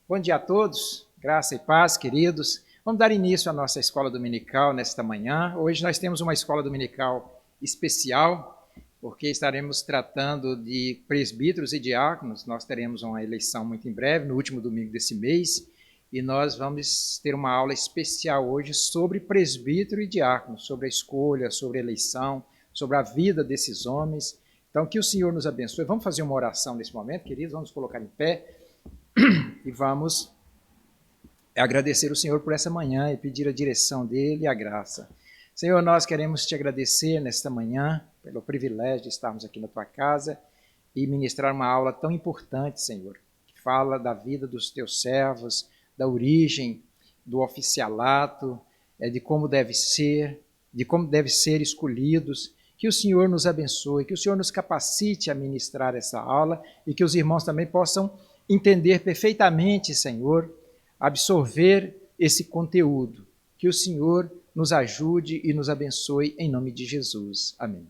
Bom dia a todos, graça e paz, queridos. Vamos dar início à nossa escola dominical nesta manhã. Hoje nós temos uma escola dominical especial, porque estaremos tratando de presbíteros e diáconos. Nós teremos uma eleição muito em breve, no último domingo desse mês, e nós vamos ter uma aula especial hoje sobre presbítero e diácono, sobre a escolha, sobre a eleição, sobre a vida desses homens. Então, que o Senhor nos abençoe. Vamos fazer uma oração nesse momento, queridos, vamos colocar em pé e vamos agradecer o Senhor por essa manhã e pedir a direção dele e a graça. Senhor, nós queremos te agradecer nesta manhã pelo privilégio de estarmos aqui na tua casa e ministrar uma aula tão importante, Senhor, que fala da vida dos teus servos, da origem, do oficialato, de como deve ser escolhidos. Que o Senhor nos abençoe, que o Senhor nos capacite a ministrar essa aula e que os irmãos também possam entender perfeitamente, Senhor, absorver esse conteúdo. Que o Senhor nos ajude e nos abençoe em nome de Jesus. Amém.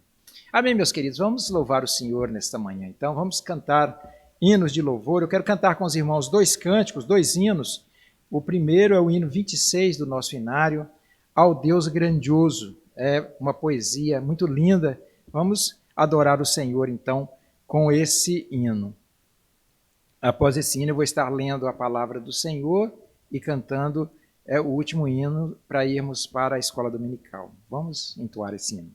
Amém, meus queridos. Vamos louvar o Senhor nesta manhã. Então, vamos cantar hinos de louvor. Eu quero cantar com os irmãos 2 cânticos, 2 hinos. O primeiro é o hino 26 do nosso inário, Ao Deus Grandioso. É uma poesia muito linda. Vamos adorar o Senhor, então, com esse hino. Após esse hino, eu vou estar lendo a palavra do Senhor e cantando o último hino para irmos para a escola dominical. Vamos entoar esse hino.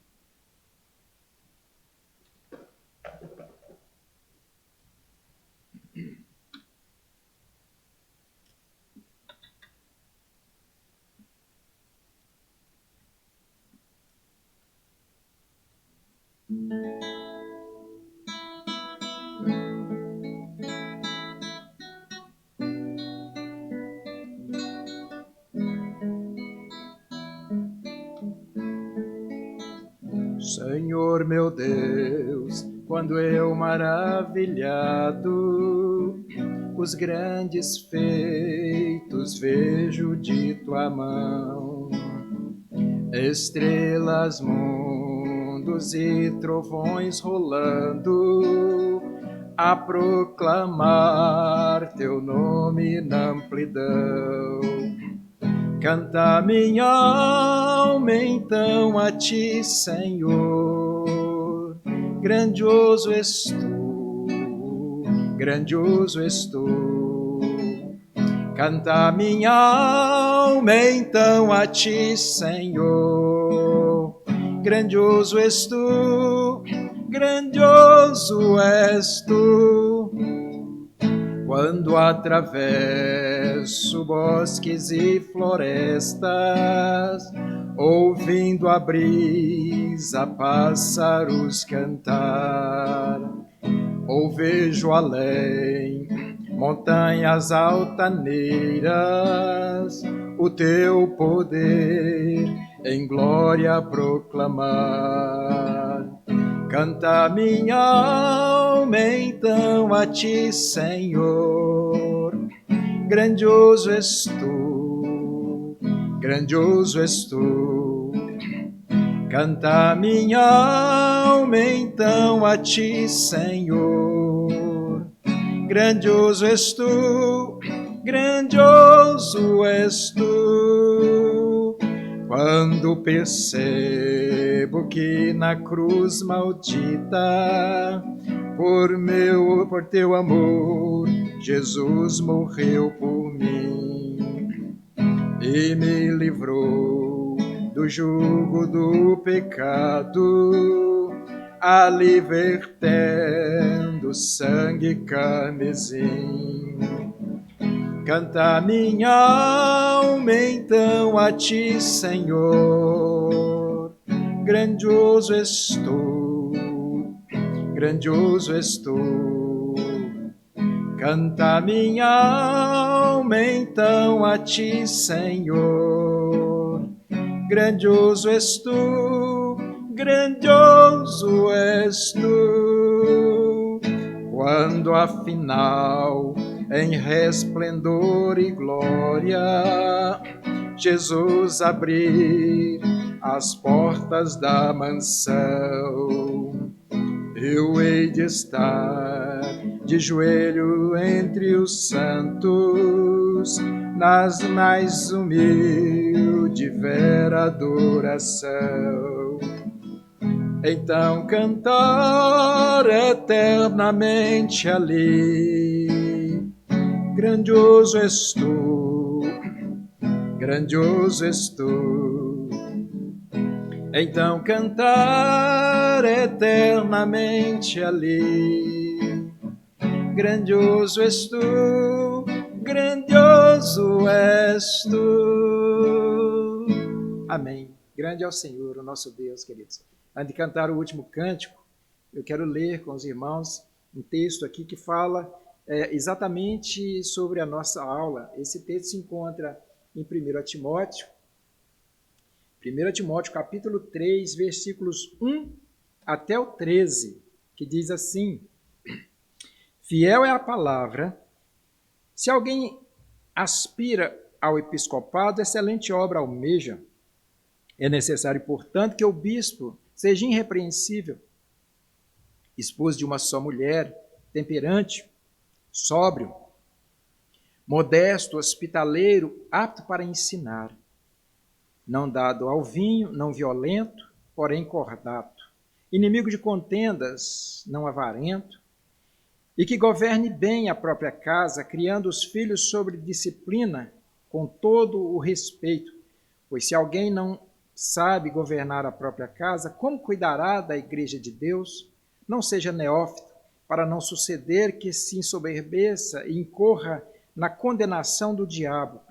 Senhor meu Deus, quando eu maravilhado os grandes feitos vejo de tua mão, estrelas, mundos e trovões rolando, a proclamar teu nome na amplidão. Canta minha alma então a ti, Senhor, grandioso és tu, grandioso és tu. Canta minha alma então a ti, Senhor, grandioso és tu, grandioso és tu. Quando atravesso bosques e florestas, ouvindo a brisa pássaros cantar, ou vejo além montanhas altaneiras, o teu poder em glória proclamar. Canta minha alma então a ti, Senhor, grandioso és tu, grandioso és tu. Canta minha alma então a ti, Senhor, grandioso és tu, grandioso és tu. Quando percebo que na cruz maldita, por teu amor, Jesus morreu por mim e me livrou do jugo do pecado, ali vertendo sangue carmesim. Canta minha alma então a ti, Senhor, grandioso és tu, grandioso és tu. Canta minha alma então a ti, Senhor, grandioso és tu, grandioso és tu. Quando afinal em resplendor e glória Jesus abrir as portas da mansão, eu hei de estar de joelho entre os santos, nas mais humilde vera adoração. Então cantar eternamente ali, grandioso és tu, grandioso és tu. Então cantar eternamente ali, grandioso és tu, grandioso és tu. Amém. Grande é o Senhor, o nosso Deus, queridos. Antes de cantar o último cântico, eu quero ler com os irmãos um texto aqui que fala exatamente sobre a nossa aula. Esse texto se encontra em 1 Timóteo, capítulo 3, versículos 1 até o 13, que diz assim: Fiel é a palavra. Se alguém aspira ao episcopado, excelente obra almeja. É necessário, portanto, que o bispo seja irrepreensível, esposo de uma só mulher, temperante, sóbrio, modesto, hospitaleiro, apto para ensinar, não dado ao vinho, não violento, porém cordato, inimigo de contendas, não avarento, e que governe bem a própria casa, criando os filhos sobre disciplina, com todo o respeito. Pois se alguém não sabe governar a própria casa, como cuidará da igreja de Deus? Não seja neófito, para não suceder que se ensoberbeça e incorra na condenação do diabo.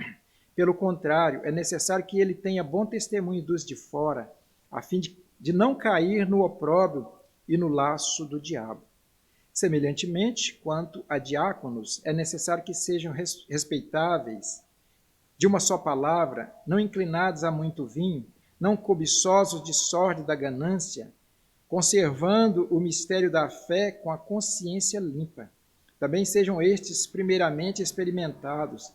Pelo contrário, é necessário que ele tenha bom testemunho dos de fora, a fim de não cair no opróbrio e no laço do diabo. Semelhantemente, quanto a diáconos, é necessário que sejam respeitáveis, de uma só palavra, não inclinados a muito vinho, não cobiçosos de sorte da ganância, conservando o mistério da fé com a consciência limpa. Também sejam estes primeiramente experimentados,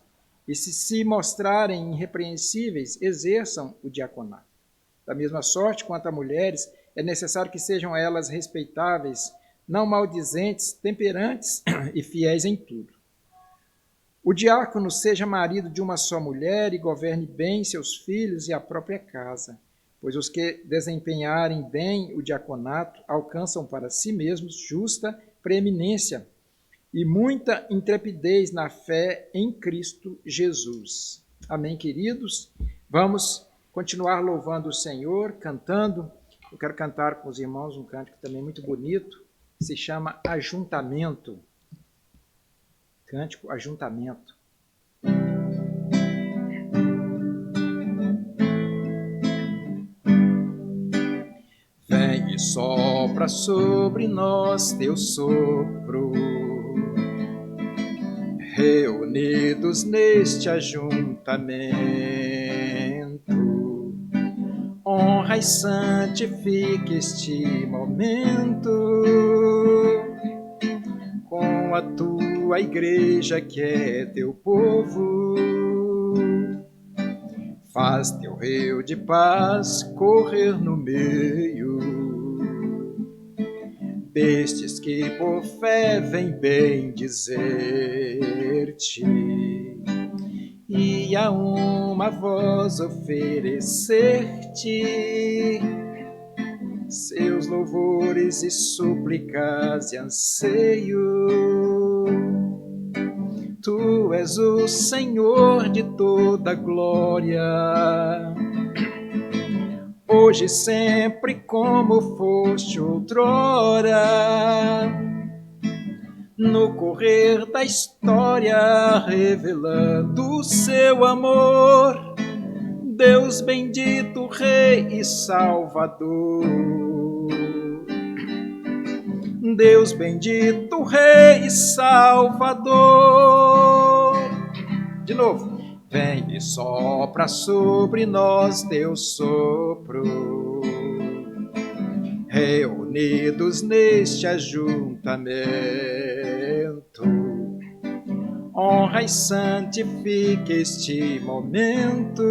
e se mostrarem irrepreensíveis, exerçam o diaconato. Da mesma sorte, quanto a mulheres, é necessário que sejam elas respeitáveis, não maldizentes, temperantes e fiéis em tudo. O diácono seja marido de uma só mulher e governe bem seus filhos e a própria casa, pois os que desempenharem bem o diaconato alcançam para si mesmos justa preeminência e muita intrepidez na fé em Cristo Jesus. Amém, queridos? Vamos continuar louvando o Senhor, cantando. Eu quero cantar com os irmãos um cântico também muito bonito, se chama Ajuntamento. Cântico Ajuntamento. Vem e sopra sobre nós teu sopro, reunidos neste ajuntamento, honra e santifica este momento com a tua igreja que é teu povo. Faz teu rio de paz correr no meio destes que por fé vem bem dizer-te e a uma voz oferecer-te seus louvores e súplicas e anseio. Tu és o Senhor de toda glória, hoje e sempre como foste outrora, no correr da história revelando o seu amor, Deus bendito, Rei e Salvador. Deus bendito, Rei e Salvador. De novo. Vem e sopra sobre nós teu sopro, reunidos neste ajuntamento, honra e santifica este momento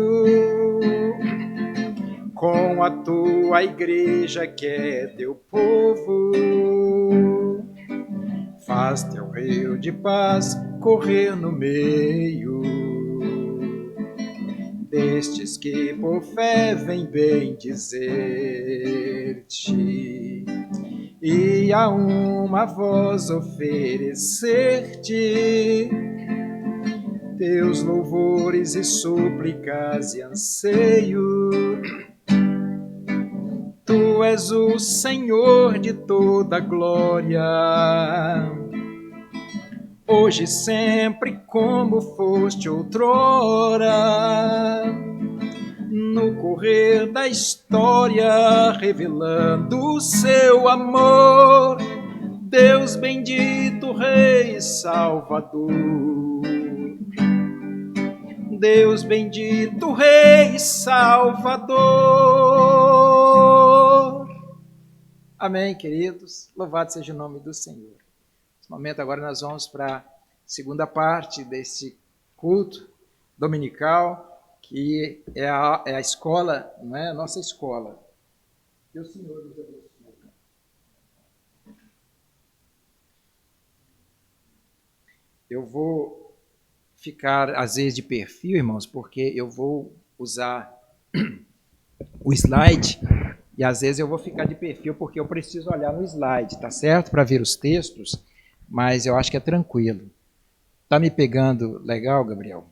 com a tua igreja que é teu povo. faz teu rio de paz correr no meio destes que por fé vem bem dizer-te e a uma voz oferecer-te teus louvores e súplicas e anseio. Tu és o Senhor de toda glória, hoje e sempre como foste outrora, no correr da história, revelando o seu amor, Deus bendito, Rei Salvador. Deus bendito, Rei Salvador. Amém, queridos. Louvado seja o nome do Senhor. Nesse momento agora nós vamos para a segunda parte desse culto dominical, que é a escola, não é? A nossa escola. Que o Senhor nos abençoe. Eu vou ficar, às vezes, de perfil, irmãos, porque eu vou usar o slide e, às vezes, eu vou ficar de perfil porque eu preciso olhar no slide, tá certo? Para ver os textos, mas eu acho que é tranquilo. Tá me pegando legal, Gabriel?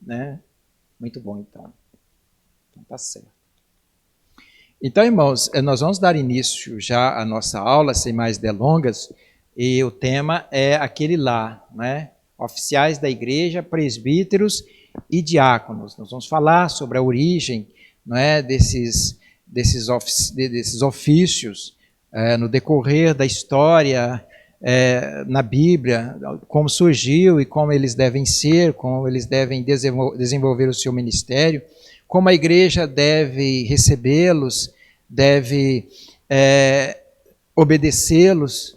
Né? Muito bom, então. Então, tá certo. Então, irmãos, nós vamos dar início já à nossa aula, sem mais delongas, e o tema é aquele lá, né? Oficiais da igreja, presbíteros e diáconos. Nós vamos falar sobre a origem, não é, desses ofícios no decorrer da história, na Bíblia, como surgiu e como eles devem ser, como eles devem desenvolver o seu ministério, como a igreja deve recebê-los, deve obedecê-los.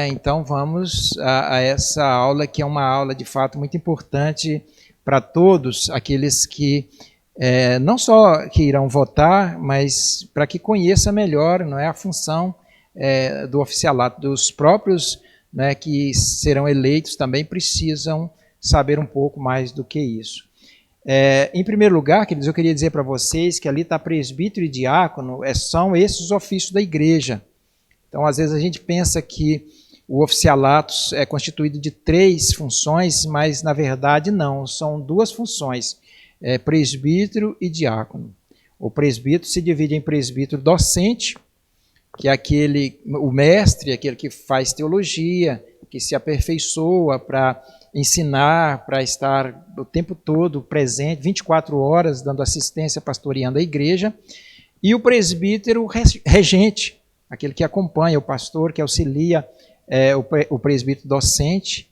Então vamos a essa aula, que é uma aula de fato muito importante para todos aqueles que não só que irão votar, mas para que conheça melhor, não é, a função do oficialato. Dos próprios, né, que serão eleitos também precisam saber um pouco mais do que isso. Em primeiro lugar, queridos, eu queria dizer para vocês que ali está presbítero e diácono, são esses os ofícios da igreja. Então, às vezes a gente pensa que o oficialato é constituído de 3 funções, mas na verdade não, são 2 funções, presbítero e diácono. O presbítero se divide em presbítero docente, que é o mestre, aquele que faz teologia, que se aperfeiçoa para ensinar, para estar o tempo todo presente, 24 horas, dando assistência, pastoreando a igreja, e o presbítero regente, aquele que acompanha o pastor, que auxilia o presbítero docente,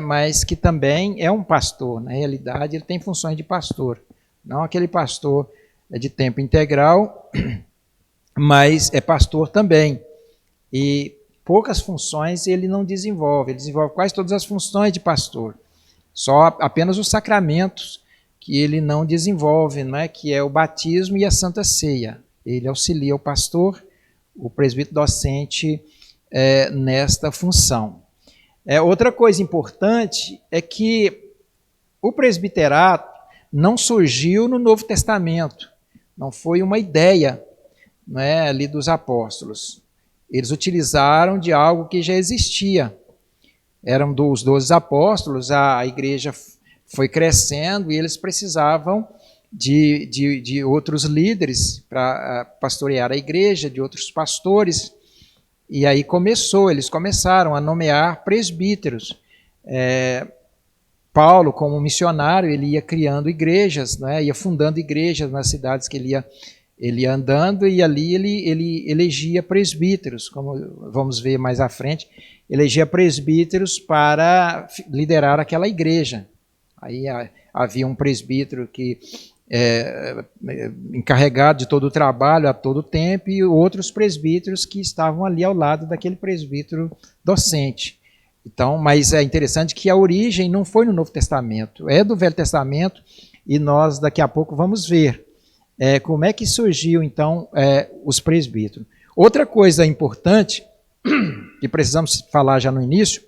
mas que também é um pastor. Na realidade, ele tem funções de pastor. Não aquele pastor de tempo integral, mas é pastor também. E poucas funções ele não desenvolve. Ele desenvolve quase todas as funções de pastor. Só apenas os sacramentos que ele não desenvolve, que é o batismo e a Santa Ceia. Ele auxilia o pastor, o presbítero docente, nesta função. Outra coisa importante é que o presbiterato não surgiu no Novo Testamento, não foi uma ideia, ali dos apóstolos. Eles utilizaram de algo que já existia. Eram dos 12 apóstolos, a igreja foi crescendo e eles precisavam de outros líderes para pastorear a igreja, de outros pastores. E aí eles começaram a nomear presbíteros. Paulo, como missionário, ele ia criando igrejas, ia fundando igrejas nas cidades que ele ia andando, e ali ele elegia presbíteros, como vamos ver mais à frente, elegia presbíteros para liderar aquela igreja. Aí havia um presbítero que encarregado de todo o trabalho a todo tempo, e outros presbíteros que estavam ali ao lado daquele presbítero docente. Então, mas é interessante que a origem não foi no Novo Testamento, é do Velho Testamento, e nós daqui a pouco vamos ver como é que surgiu então os presbíteros. Outra coisa importante e precisamos falar já no início,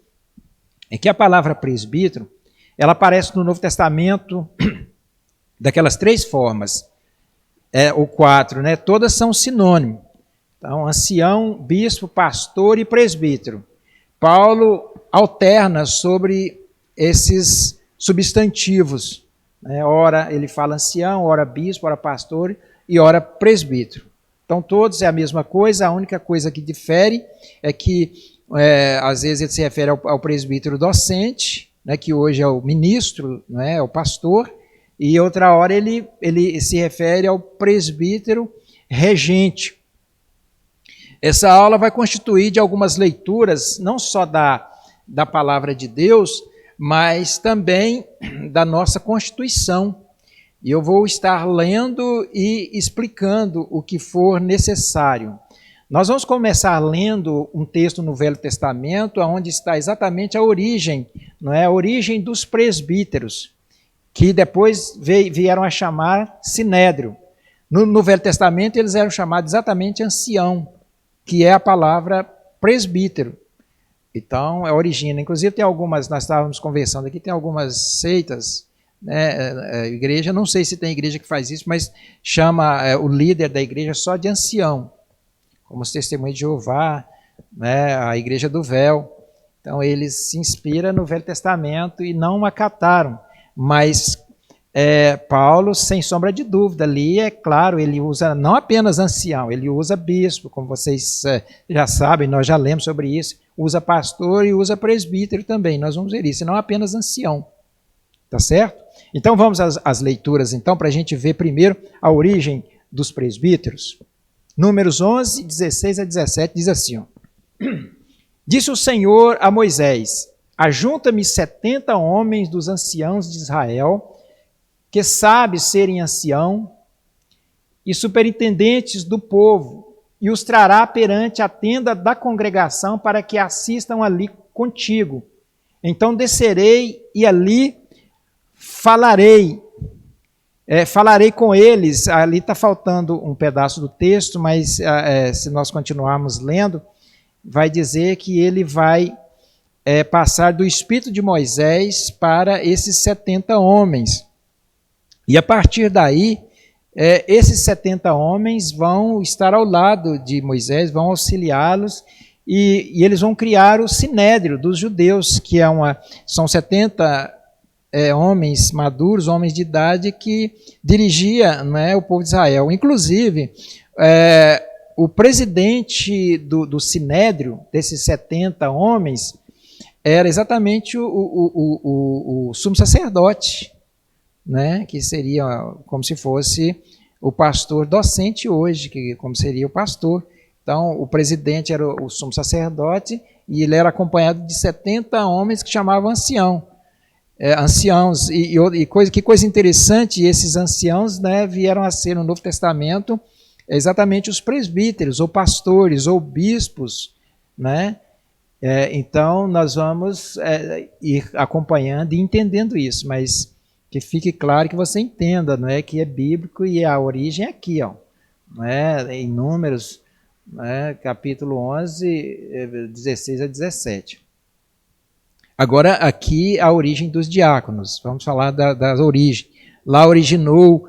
é que a palavra presbítero, ela aparece no Novo Testamento daquelas 3 formas, ou 4, né? Todas são sinônimo. Então, ancião, bispo, pastor e presbítero. Paulo alterna sobre esses substantivos, né? Ora ele fala ancião, ora bispo, ora pastor e ora presbítero. Então, todos é a mesma coisa, a única coisa que difere é que, às vezes, ele se refere ao presbítero docente, né, que hoje é o ministro, né, é o pastor, e outra hora ele se refere ao presbítero regente. Essa aula vai constituir de algumas leituras, não só da palavra de Deus, mas também da nossa Constituição. E eu vou estar lendo e explicando o que for necessário. Nós vamos começar lendo um texto no Velho Testamento, onde está exatamente a origem, não é? A origem dos presbíteros, que depois vieram a chamar sinédrio. No Velho Testamento eles eram chamados exatamente ancião, que é a palavra presbítero. Então, é a origem. Inclusive tem algumas, nós estávamos conversando aqui, tem algumas seitas, né, igreja, não sei se tem igreja que faz isso, mas chama o líder da igreja só de ancião, como os Testemunhos de Jeová, né, a Igreja do Véu. Então, eles se inspiram no Velho Testamento e não acataram. Mas Paulo, sem sombra de dúvida, ali, é claro, ele usa não apenas ancião, ele usa bispo, como vocês já sabem, nós já lemos sobre isso, usa pastor e usa presbítero também, nós vamos ver isso, e não apenas ancião. Tá certo? Então, vamos às leituras, então, para a gente ver primeiro a origem dos presbíteros. Números 11, 16 a 17, diz assim, ó. Disse o Senhor a Moisés, ajunta-me 70 homens dos anciãos de Israel, que sabe serem ancião, e superintendentes do povo, e os trará perante a tenda da congregação para que assistam ali contigo. Então descerei e ali falarei com eles. Ali está faltando um pedaço do texto, mas se nós continuarmos lendo, vai dizer que ele vai passar do espírito de Moisés para esses 70 homens. E a partir daí, esses 70 homens vão estar ao lado de Moisés, vão auxiliá-los, e eles vão criar o Sinédrio dos judeus, que são 70 homens maduros, homens de idade, que dirigia, né, o povo de Israel. Inclusive, o presidente do Sinédrio, desses 70 homens, era exatamente o sumo sacerdote, né, que seria como se fosse o pastor docente hoje, como seria o pastor. Então, o presidente era o sumo sacerdote e ele era acompanhado de 70 homens que chamavam anciãos. Que coisa interessante, esses anciãos, né, vieram a ser no Novo Testamento exatamente os presbíteros, ou pastores, ou bispos, né? Então, nós vamos ir acompanhando e entendendo isso, mas que fique claro que você entenda, não é, que é bíblico e a origem é aqui, ó, não é, em Números, capítulo 11, 16 a 17. Agora, aqui, a origem dos diáconos. Vamos falar da origem. Lá originou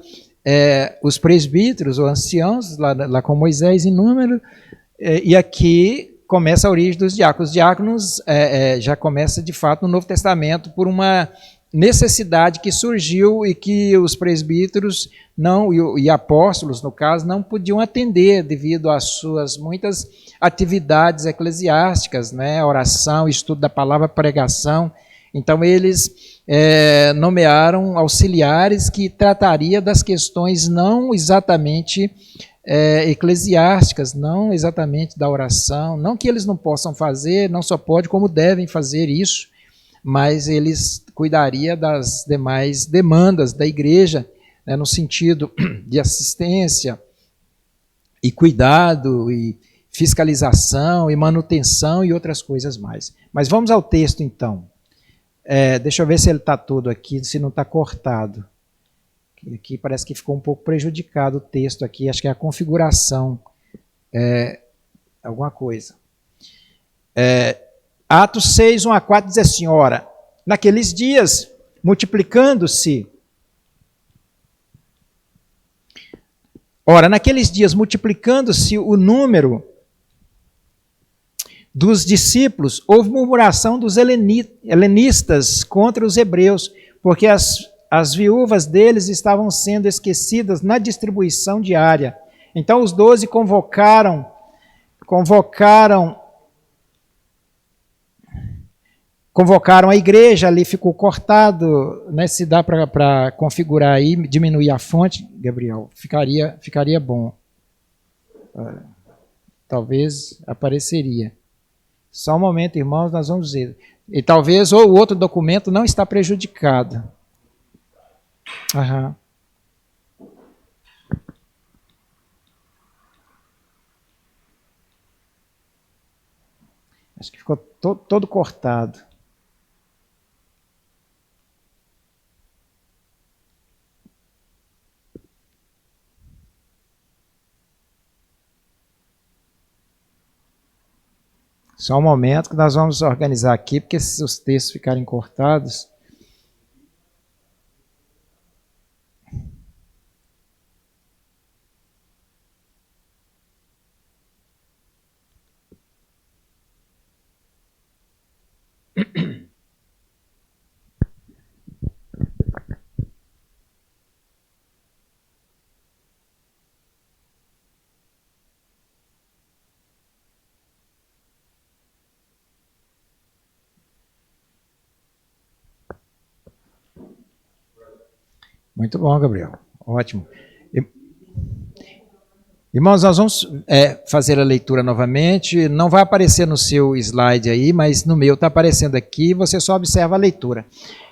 os presbíteros, ou anciãos, lá com Moisés em Número, e aqui começa a origem dos diáconos. Os diáconos já começa, de fato, no Novo Testamento, por uma necessidade que surgiu e que os presbíteros e apóstolos, no caso, não podiam atender devido às suas muitas atividades eclesiásticas, né? Oração, estudo da palavra, pregação. Então, eles nomearam auxiliares que trataria das questões não exatamente eclesiásticas, não exatamente da oração, não que eles não possam fazer, não só pode, como devem fazer isso, mas eles cuidariam das demais demandas da igreja, né, no sentido de assistência e cuidado e fiscalização e manutenção e outras coisas mais. Mas vamos ao texto então. Deixa eu ver se ele está todo aqui, se não está cortado. Aqui parece que ficou um pouco prejudicado o texto aqui, acho que é a configuração, alguma coisa. Atos 6, 1 a 4 diz assim, ora, naqueles dias, multiplicando-se o número dos discípulos, houve murmuração dos helenistas contra os hebreus, porque as viúvas deles estavam sendo esquecidas na distribuição diária. Então os 12 convocaram a igreja, ali ficou cortado, né? Se dá para configurar aí, diminuir a fonte, Gabriel, ficaria bom. Talvez apareceria. Só um momento, irmãos, nós vamos ver. E talvez ou o outro documento não está prejudicado. Aham. Acho que ficou todo cortado. Só um momento que nós vamos organizar aqui, porque se os textos ficarem cortados... Muito bom, Gabriel. Ótimo. Irmãos, nós vamos fazer a leitura novamente. Não vai aparecer no seu slide aí, mas no meu está aparecendo aqui. Você só observa a leitura.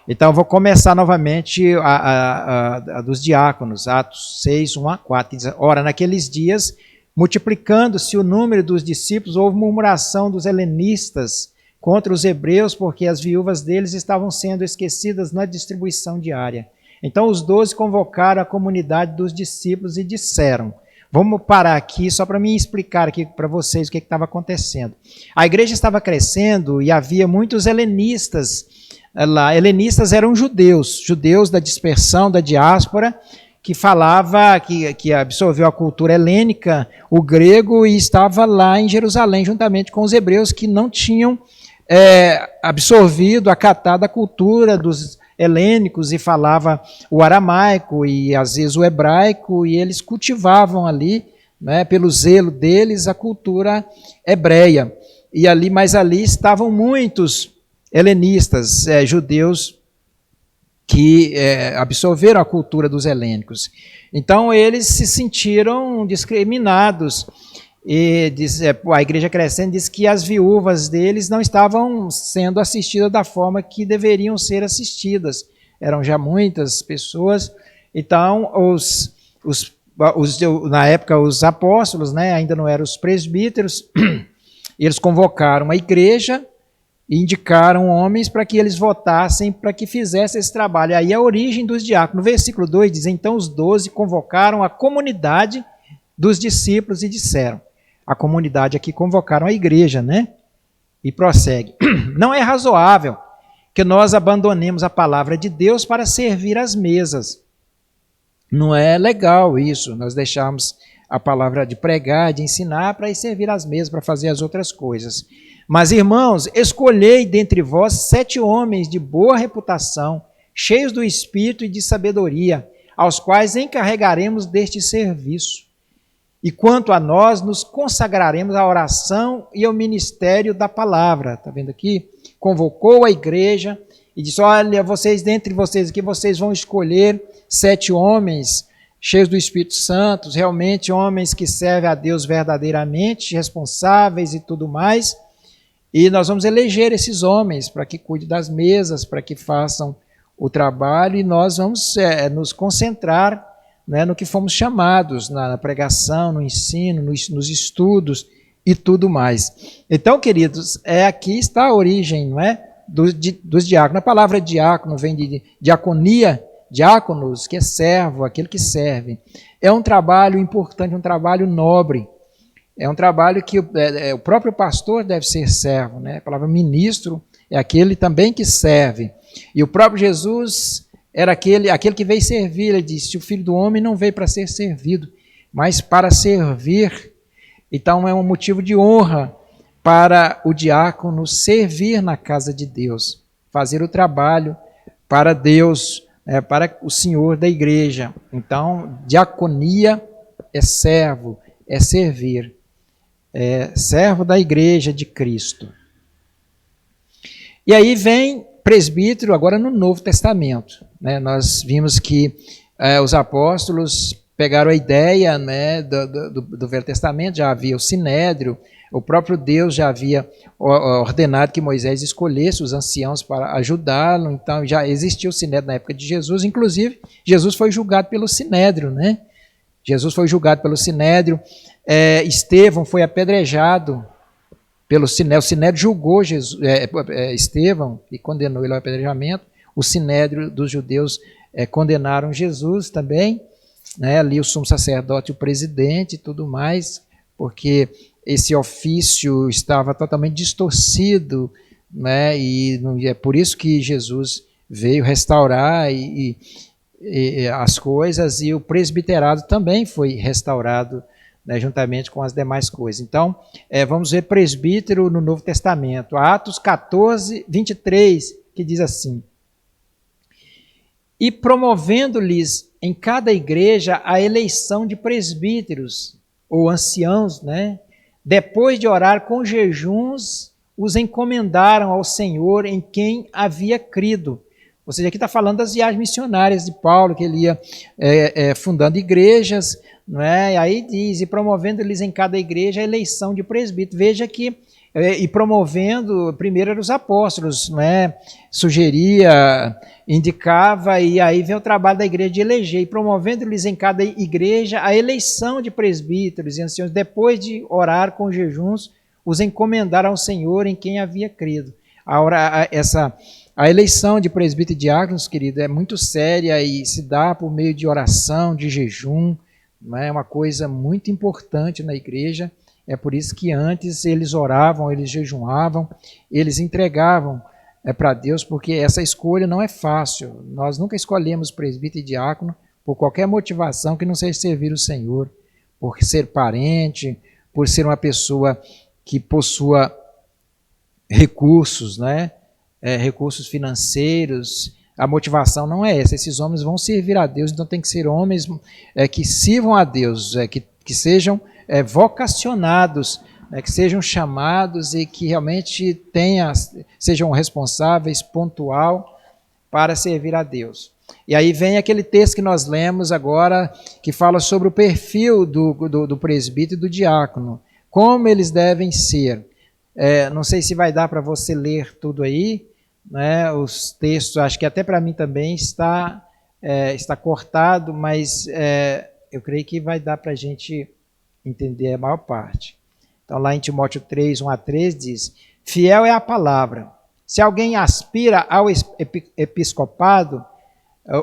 Então, eu vou começar novamente a dos diáconos, Atos 6, 1 a 4. Que diz, ora, naqueles dias, multiplicando-se o número dos discípulos, houve murmuração dos helenistas contra os hebreus, porque as viúvas deles estavam sendo esquecidas na distribuição diária. Então os 12 convocaram a comunidade dos discípulos e disseram, vamos parar aqui só para me explicar aqui para vocês o que estava acontecendo. A igreja estava crescendo e havia muitos helenistas lá. Helenistas eram judeus da dispersão, da diáspora, que falava, que absorveu a cultura helênica, o grego, e estava lá em Jerusalém, juntamente com os hebreus que não tinham absorvido, acatado a cultura dos helênicos e falava o aramaico e às vezes o hebraico, e eles cultivavam ali, né, pelo zelo deles, a cultura hebreia. Mas ali estavam muitos helenistas, judeus, que absorveram a cultura dos helênicos. Então eles se sentiram discriminados. E a igreja crescendo diz que as viúvas deles não estavam sendo assistidas da forma que deveriam ser assistidas. Eram já muitas pessoas. Então, na época, os apóstolos, né, ainda não eram os presbíteros, eles convocaram a igreja e indicaram homens para que eles votassem, para que fizessem esse trabalho. Aí a origem dos diáconos. No versículo 2 diz, então os 12 convocaram a comunidade dos discípulos e disseram, a comunidade aqui convocaram a igreja, né? E prossegue. Não é razoável que nós abandonemos a palavra de Deus para servir às mesas. Não é legal isso, nós deixamos a palavra de pregar, de ensinar, para ir servir às mesas, para fazer as outras coisas. Mas, irmãos, escolhei dentre vós 7 homens de boa reputação, cheios do Espírito e de sabedoria, aos quais encarregaremos deste serviço. E quanto a nós, nos consagraremos à oração e ao ministério da palavra. Está vendo aqui? Convocou a igreja e disse, olha, dentre vocês aqui, vocês vão escolher 7 homens cheios do Espírito Santo, realmente homens que servem a Deus verdadeiramente, responsáveis e tudo mais. E nós vamos eleger esses homens para que cuidem das mesas, para que façam o trabalho, e nós vamos nos concentrar, né, no que fomos chamados, na pregação, no ensino, nos estudos e tudo mais. Então, queridos, aqui está a origem, não é, dos diáconos. A palavra diácono vem de diaconia, diáconos, que é servo, aquele que serve. É um trabalho importante, um trabalho nobre. É um trabalho que o próprio pastor deve ser servo, né? A palavra ministro é aquele também que serve. E o próprio Jesus era aquele que veio servir. Ele disse: o Filho do Homem não veio para ser servido, mas para servir. Então é um motivo de honra para o diácono servir na casa de Deus, fazer o trabalho para Deus, para o Senhor da igreja. Então, diaconia é servo, é servir. É servo da igreja de Cristo. E aí vem presbítero agora no Novo Testamento. Né? Nós vimos que os apóstolos pegaram a ideia, né, do Velho Testamento, já havia o Sinédrio, o próprio Deus já havia ordenado que Moisés escolhesse os anciãos para ajudá-lo, então já existia o Sinédrio na época de Jesus, inclusive Jesus foi julgado pelo Sinédrio, né? Jesus foi julgado pelo Sinédrio, Estevão foi apedrejado pelo Sinédrio, o Sinédrio julgou Estevão e condenou ele ao apedrejamento, o Sinédrio dos judeus condenaram Jesus também, né, ali o sumo sacerdote, o presidente e tudo mais, porque esse ofício estava totalmente distorcido, né, e é por isso que Jesus veio restaurar as coisas, e o presbiterado também foi restaurado, né, juntamente com as demais coisas. Então, vamos ver presbítero no Novo Testamento, Atos 14, 23, que diz assim: e promovendo-lhes em cada igreja a eleição de presbíteros, ou anciãos, né? Depois de orar com jejuns, os encomendaram ao Senhor em quem havia crido. Ou seja, aqui está falando das viagens missionárias de Paulo, que ele ia fundando igrejas, né? E aí diz, e promovendo-lhes em cada igreja a eleição de presbítero. Veja que, e promovendo, primeiro eram os apóstolos, né? Sugeria, indicava, e aí vem o trabalho da igreja de eleger, e promovendo-lhes em cada igreja a eleição de presbíteros e anciãos, depois de orar com jejuns, os encomendaram ao Senhor em quem havia crido. A eleição de presbítero e diáconos, querido, é muito séria e se dá por meio de oração, de jejum, não é uma coisa muito importante na igreja. É por isso que antes eles oravam, eles jejuavam, eles entregavam para Deus, porque essa escolha não é fácil. Nós nunca escolhemos presbítero e diácono por qualquer motivação que não seja servir o Senhor, por ser parente, por ser uma pessoa que possua recursos, né? Recursos financeiros. A motivação não é essa. Esses homens vão servir a Deus, então tem que ser homens que sirvam a Deus, que sejam vocacionados, que sejam chamados e que realmente sejam responsáveis, pontual para servir a Deus. E aí vem aquele texto que nós lemos agora, que fala sobre o perfil do presbítero e do diácono, como eles devem ser. Não sei se vai dar para você ler tudo aí, né? Os textos, acho que até para mim também está cortado, mas eu creio que vai dar para a gente entender a maior parte. Então, lá em Timóteo 3, 1 a 3, diz: fiel é a palavra. Se alguém aspira ao episcopado,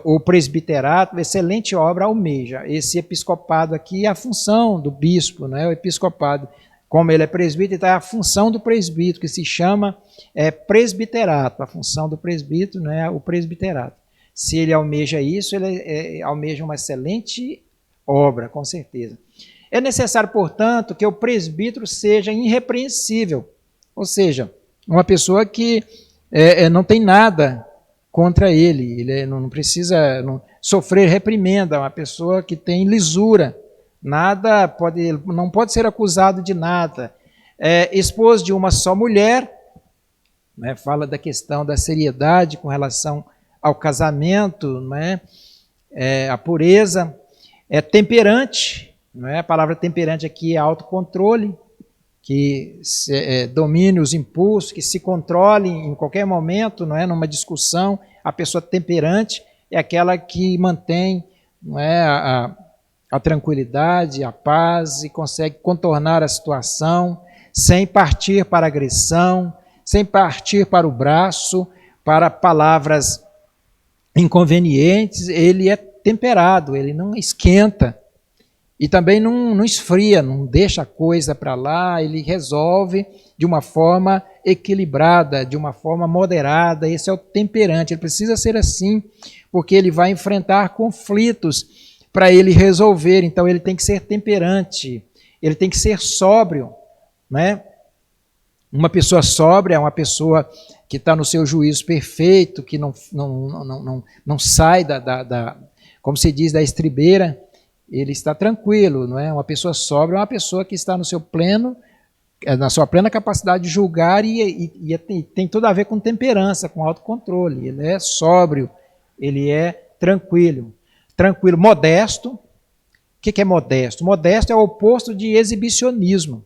o presbiterato, excelente obra almeja. Esse episcopado aqui é a função do bispo, né? O episcopado, como ele é presbítero, então é a função do presbítero, que se chama presbiterato. A função do presbítero, né, é o presbiterato. Se ele almeja isso, ele almeja uma excelente obra, com certeza. É necessário, portanto, que o presbítero seja irrepreensível, ou seja, uma pessoa que não tem nada contra ele não precisa sofrer reprimenda, uma pessoa que tem lisura, não pode ser acusado de nada. Esposo de uma só mulher, né, fala da questão da seriedade com relação ao casamento, né, a pureza, temperante. Não é? A palavra temperante aqui é autocontrole, que domine os impulsos, que se controle em qualquer momento, não é? Numa discussão. A pessoa temperante é aquela que mantém, não é, a tranquilidade, a paz, e consegue contornar a situação sem partir para a agressão, sem partir para o braço, para palavras inconvenientes. Ele é temperado, ele não esquenta. E também não esfria, não deixa a coisa para lá, ele resolve de uma forma equilibrada, de uma forma moderada. Esse é o temperante, ele precisa ser assim, porque ele vai enfrentar conflitos para ele resolver. Então ele tem que ser temperante, ele tem que ser sóbrio, né? Uma pessoa sóbria é uma pessoa que está no seu juízo perfeito, que não sai como se diz, da estribeira. Ele está tranquilo, não é? Uma pessoa sóbria é uma pessoa que está no seu na sua plena capacidade de julgar e tem tudo a ver com temperança, com autocontrole. Ele é sóbrio, ele é tranquilo. Tranquilo, modesto. O que é modesto? Modesto é o oposto de exibicionismo.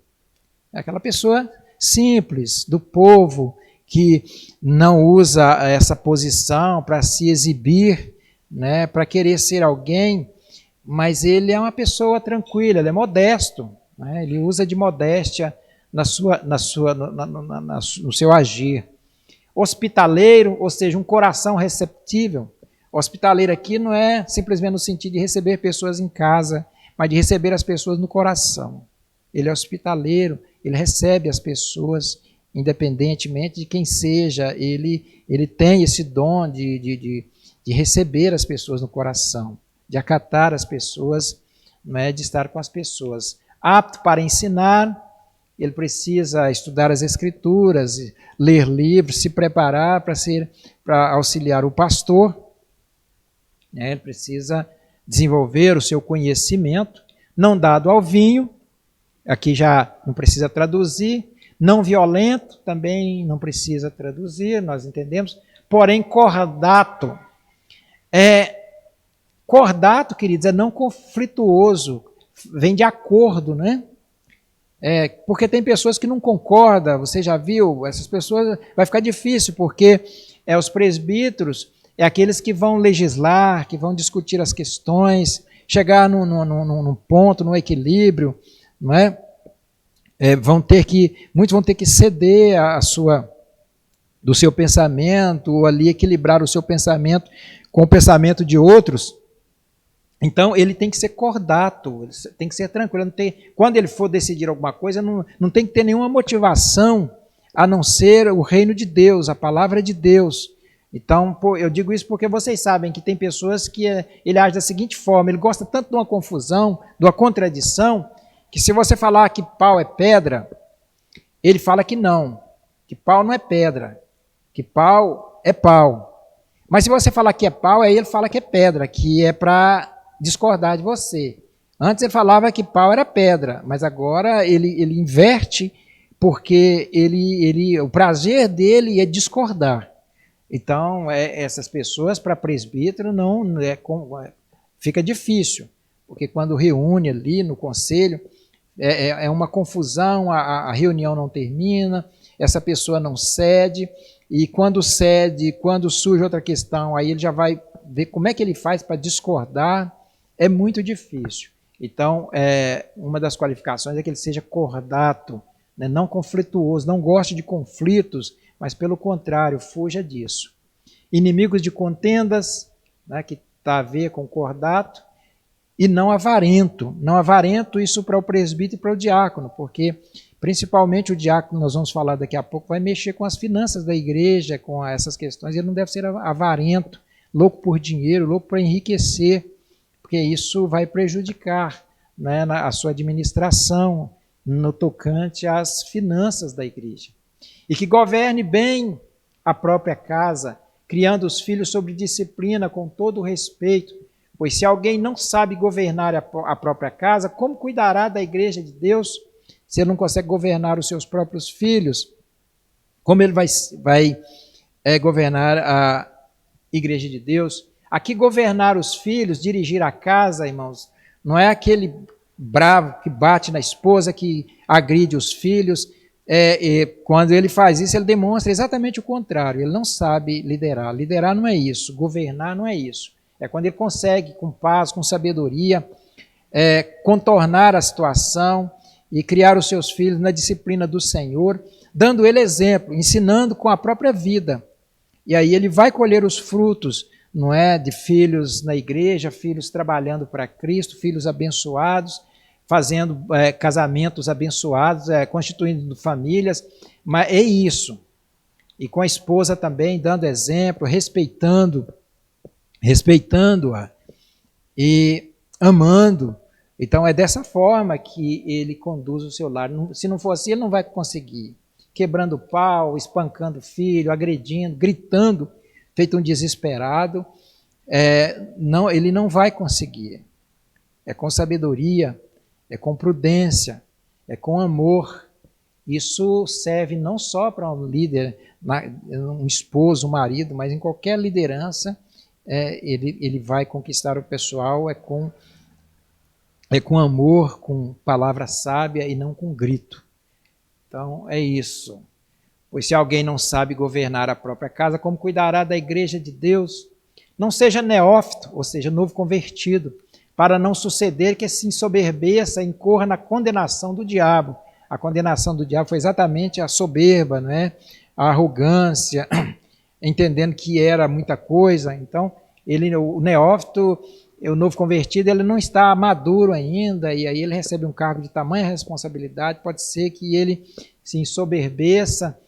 É aquela pessoa simples, do povo, que não usa essa posição para se exibir, né, para querer ser alguém, mas ele é uma pessoa tranquila, ele é modesto, né, ele usa de modéstia no seu agir. Hospitaleiro, ou seja, um coração receptível. Hospitaleiro aqui não é simplesmente no sentido de receber pessoas em casa, mas de receber as pessoas no coração. Ele é hospitaleiro, ele recebe as pessoas, independentemente de quem seja, ele tem esse dom de receber as pessoas no coração, de acatar as pessoas, né, de estar com as pessoas. Apto para ensinar, ele precisa estudar as Escrituras, ler livros, se preparar para auxiliar o pastor, né, ele precisa desenvolver o seu conhecimento, não dado ao vinho, aqui já não precisa traduzir, não violento, também não precisa traduzir, nós entendemos, porém cordato. Cordato, queridos, é não conflituoso, vem de acordo, né? Porque tem pessoas que não concordam, você já viu, essas pessoas, vai ficar difícil, porque os presbíteros, aqueles que vão legislar, que vão discutir as questões, chegar num ponto, num equilíbrio, não é? Muitos vão ter que ceder do seu pensamento, ou ali equilibrar o seu pensamento com o pensamento de outros. Então ele tem que ser cordato, ele tem que ser tranquilo. Quando ele for decidir alguma coisa, não tem que ter nenhuma motivação a não ser o reino de Deus, a palavra de Deus. Então, eu digo isso porque vocês sabem que tem pessoas que ele age da seguinte forma: ele gosta tanto de uma confusão, de uma contradição, que se você falar que pau é pedra, ele fala que pau não é pedra, que pau é pau. Mas se você falar que é pau, aí ele fala que é pedra, que é para discordar de você. Antes ele falava que pau era pedra, mas agora ele inverte, porque o prazer dele é discordar. Então, essas pessoas, para presbítero, fica difícil, porque quando reúne ali no conselho, é uma confusão, a reunião não termina, essa pessoa não cede, e quando cede, quando surge outra questão, aí ele já vai ver como é que ele faz para discordar, é muito difícil. Então, uma das qualificações é que ele seja cordato, né, não conflituoso, não goste de conflitos, mas pelo contrário, fuja disso. Inimigos de contendas, né, que está a ver com cordato, e não avarento. Não avarento, isso para o presbítero e para o diácono, porque principalmente o diácono, nós vamos falar daqui a pouco, vai mexer com as finanças da igreja, com essas questões, ele não deve ser avarento, louco por dinheiro, louco para enriquecer, porque isso vai prejudicar, né, a sua administração no tocante às finanças da igreja. E que governe bem a própria casa, criando os filhos sob disciplina, com todo o respeito, pois se alguém não sabe governar a própria casa, como cuidará da igreja de Deus, se ele não consegue governar os seus próprios filhos? Como ele vai governar a igreja de Deus? Aqui governar os filhos, dirigir a casa, irmãos, não é aquele bravo que bate na esposa, que agride os filhos. Quando ele faz isso, ele demonstra exatamente o contrário, ele não sabe liderar. Liderar não é isso, governar não é isso. É quando ele consegue, com paz, com sabedoria, contornar a situação e criar os seus filhos na disciplina do Senhor, dando ele exemplo, ensinando com a própria vida. E aí ele vai colher os frutos não é, de filhos na igreja, filhos trabalhando para Cristo, filhos abençoados, fazendo casamentos abençoados, constituindo famílias, mas é isso. E com a esposa também, dando exemplo, respeitando-a e amando. Então é dessa forma que ele conduz o seu lar. Se não for assim, ele não vai conseguir. Quebrando pau, espancando o filho, agredindo, gritando, feito um desesperado, ele não vai conseguir. É com sabedoria, é com prudência, é com amor. Isso serve não só para um líder, um esposo, um marido, mas em qualquer liderança, ele vai conquistar o pessoal, é com amor, com palavra sábia e não com grito. Então, é isso. Pois se alguém não sabe governar a própria casa, como cuidará da igreja de Deus? Não seja neófito, ou seja, novo convertido, para não suceder que se ensoberbeça e incorra na condenação do diabo. A condenação do diabo foi exatamente a soberba, não é? A arrogância, entendendo que era muita coisa. Então, o neófito, o novo convertido, ele não está maduro ainda, e aí ele recebe um cargo de tamanha responsabilidade, pode ser que ele se ensoberbeça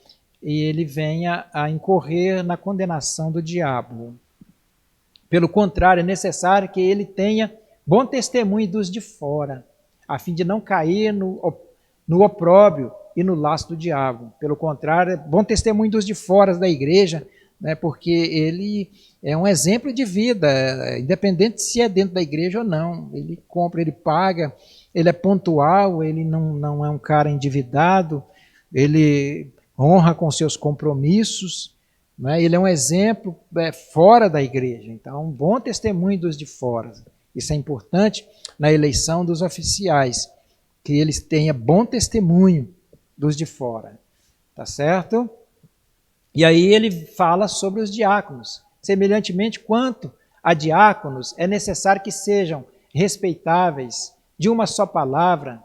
e ele venha a incorrer na condenação do diabo. Pelo contrário, é necessário que ele tenha bom testemunho dos de fora, a fim de não cair no opróbrio e no laço do diabo. Pelo contrário, é bom testemunho dos de fora da igreja, né, porque ele é um exemplo de vida, independente se é dentro da igreja ou não. Ele compra, ele paga, ele é pontual, ele não é um cara endividado, ele honra com seus compromissos, né, ele é um exemplo fora da igreja. Então, um bom testemunho dos de fora. Isso é importante na eleição dos oficiais, que eles tenham bom testemunho dos de fora. Tá certo? E aí ele fala sobre os diáconos. Semelhantemente, quanto a diáconos, é necessário que sejam respeitáveis, de uma só palavra.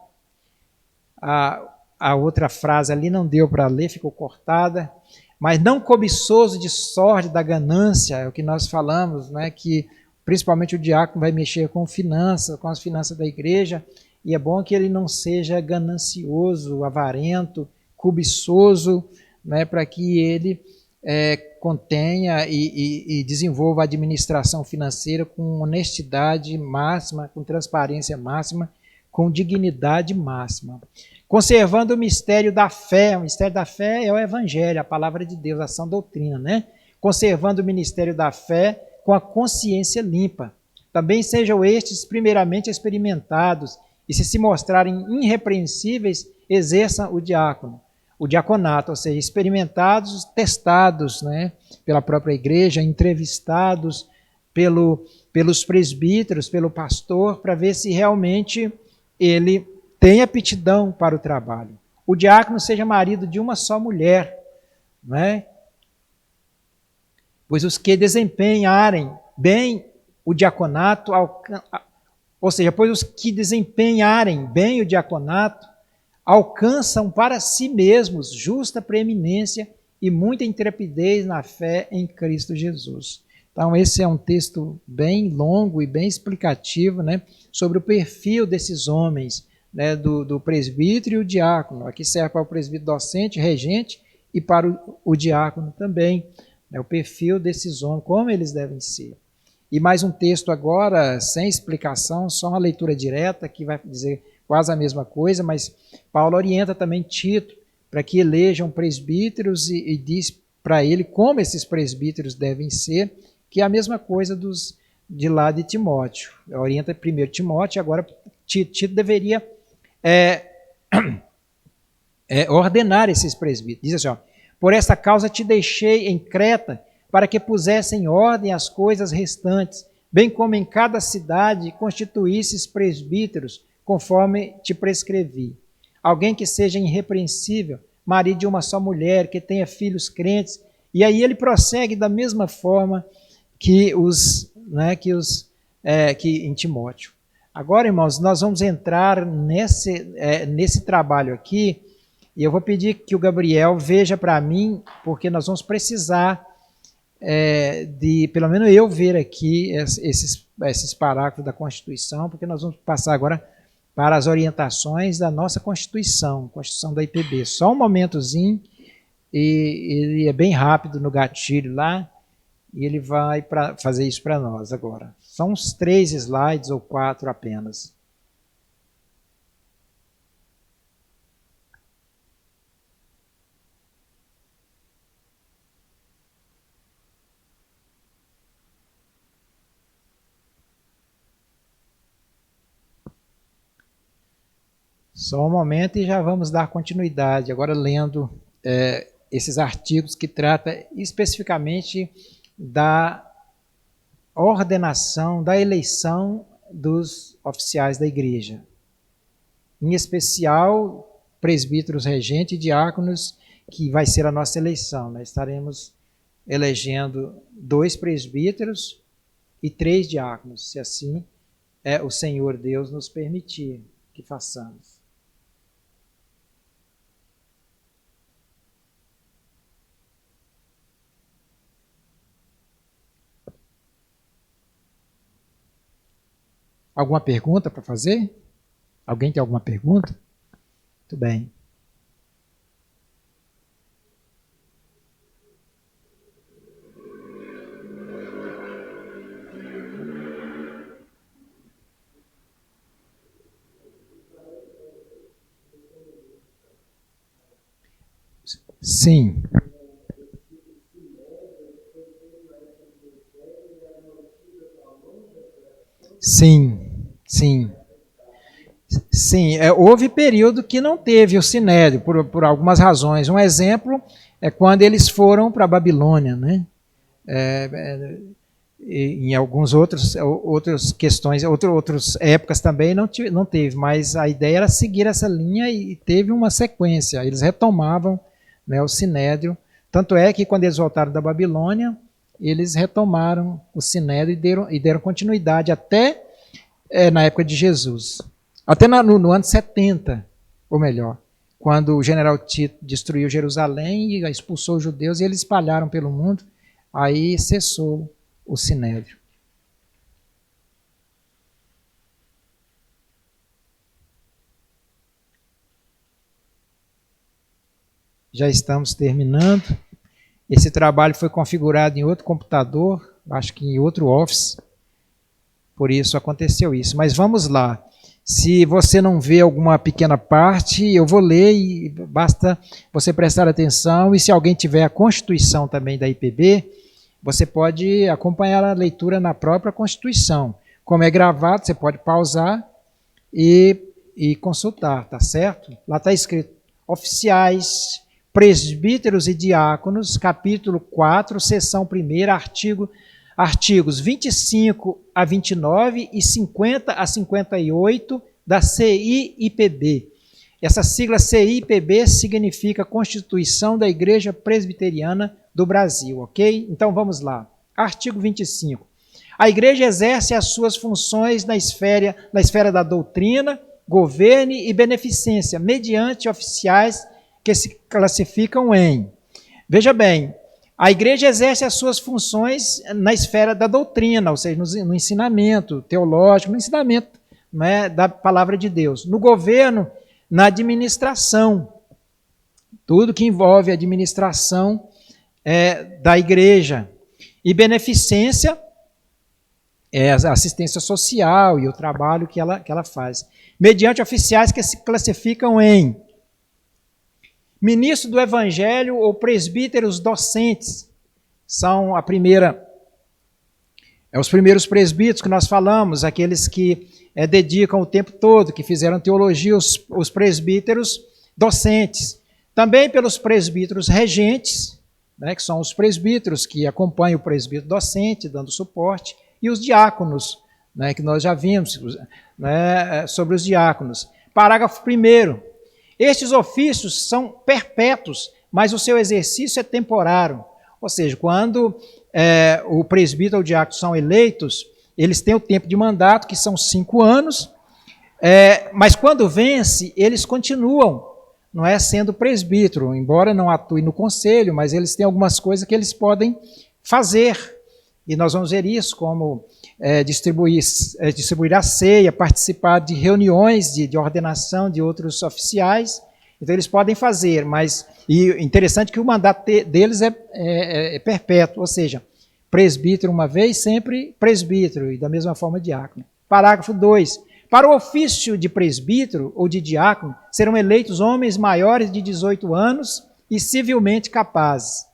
A outra frase ali não deu para ler, ficou cortada. Mas não cobiçoso de sorte da ganância, é o que nós falamos, né, que principalmente o diácono vai mexer com finanças, com as finanças da igreja, e é bom que ele não seja ganancioso, avarento, cobiçoso, né, para que ele contenha e desenvolva a administração financeira com honestidade máxima, com transparência máxima, com dignidade máxima. Conservando o mistério da fé. O mistério da fé é o evangelho, a palavra de Deus, a sã doutrina, né? Conservando o ministério da fé com a consciência limpa. Também sejam estes primeiramente experimentados e se mostrarem irrepreensíveis, exerçam o diaconato, ou seja, experimentados, testados, né, pela própria igreja, entrevistados pelos presbíteros, pelo pastor, para ver se realmente ele tem aptidão para o trabalho. O diácono seja marido de uma só mulher, né? Pois os que desempenharem bem o diaconato, ou seja, pois os que desempenharem bem o diaconato, alcançam para si mesmos justa preeminência e muita intrepidez na fé em Cristo Jesus. Então esse é um texto bem longo e bem explicativo, né, sobre o perfil desses homens, né, do presbítero e o diácono. Aqui serve para o presbítero docente, regente, e para o diácono também, né, o perfil desses homens, como eles devem ser. E mais um texto agora, sem explicação, só uma leitura direta, que vai dizer quase a mesma coisa, mas Paulo orienta também Tito para que elejam presbíteros e diz para ele como esses presbíteros devem ser, que é a mesma coisa de lá de Timóteo. Orienta primeiro Timóteo, agora Tito deveria ordenar esses presbíteros. Diz assim, ó, por essa causa te deixei em Creta, para que pusesse em ordem as coisas restantes, bem como em cada cidade constituísses presbíteros, conforme te prescrevi. Alguém que seja irrepreensível, marido de uma só mulher, que tenha filhos crentes. E aí ele prossegue da mesma forma que em Timóteo. Agora, irmãos, nós vamos entrar nesse trabalho aqui, e eu vou pedir que o Gabriel veja para mim, porque nós vamos precisar de, pelo menos eu ver aqui esses parágrafos da Constituição, porque nós vamos passar agora para as orientações da nossa Constituição da IPB. Só um momentozinho, e ele é bem rápido no gatilho lá, e ele vai fazer isso para nós agora. São uns 3 slides ou 4 apenas. Só um momento e já vamos dar continuidade, agora lendo esses artigos que tratam especificamente da ordenação, da eleição dos oficiais da igreja. Em especial, presbíteros regentes e diáconos, que vai ser a nossa eleição. Nós estaremos elegendo 2 presbíteros e 3 diáconos, se assim o Senhor Deus nos permitir que façamos. Alguma pergunta para fazer? Alguém tem alguma pergunta? Muito bem. Sim. Sim. Houve período que não teve o sinédrio, por algumas razões. Um exemplo é quando eles foram para a Babilônia, né? Em algumas outras questões, outras épocas também não teve, mas a ideia era seguir essa linha e teve uma sequência. Eles retomavam, né, o sinédrio. Tanto é que quando eles voltaram da Babilônia, eles retomaram o sinédrio e deram continuidade até na época de Jesus. Até no ano 70, ou melhor, quando o general Tito destruiu Jerusalém e expulsou os judeus e eles espalharam pelo mundo, aí cessou o sinédrio. Já estamos terminando. Esse trabalho foi configurado em outro computador, acho que em outro Office, por isso aconteceu isso. Mas vamos lá. Se você não vê alguma pequena parte, eu vou ler e basta você prestar atenção. E se alguém tiver a Constituição também da IPB, você pode acompanhar a leitura na própria Constituição. Como é gravado, você pode pausar e consultar, tá certo? Lá está escrito: oficiais, presbíteros e diáconos, capítulo 4, seção 1ª, artigos 25 a 29 e 50 a 58 da CIIPB. Essa sigla CIIPB significa Constituição da Igreja Presbiteriana do Brasil, ok? Então vamos lá. Artigo 25. A Igreja exerce as suas funções na esfera da doutrina, governo e beneficência, mediante oficiais que se classificam em... Veja bem, a Igreja exerce as suas funções na esfera da doutrina, ou seja, no ensinamento teológico, no ensinamento, né, da palavra de Deus. No governo, na administração. Tudo que envolve a administração da Igreja. E beneficência é a assistência social e o trabalho que ela faz. Mediante oficiais que se classificam em ministro do Evangelho ou presbíteros docentes. São os primeiros presbíteros que nós falamos, aqueles que dedicam o tempo todo, que fizeram teologia, os presbíteros docentes. Também pelos presbíteros regentes, né, que são os presbíteros que acompanham o presbítero docente, dando suporte, e os diáconos, né, que nós já vimos, né, sobre os diáconos. Parágrafo 1º. Estes ofícios são perpétuos, mas o seu exercício é temporário. Ou seja, quando o presbítero ou o diácono são eleitos, eles têm o tempo de mandato, que são 5 anos, mas quando vence, eles continuam, sendo presbítero, embora não atuem no conselho, mas eles têm algumas coisas que eles podem fazer. E nós vamos ver isso, como distribuir a ceia, participar de reuniões de ordenação de outros oficiais. Então eles podem fazer, mas e interessante que o mandato deles é perpétuo, ou seja, presbítero uma vez, sempre presbítero, e da mesma forma diácono. Parágrafo 2. Para o ofício de presbítero ou de diácono, serão eleitos homens maiores de 18 anos e civilmente capazes,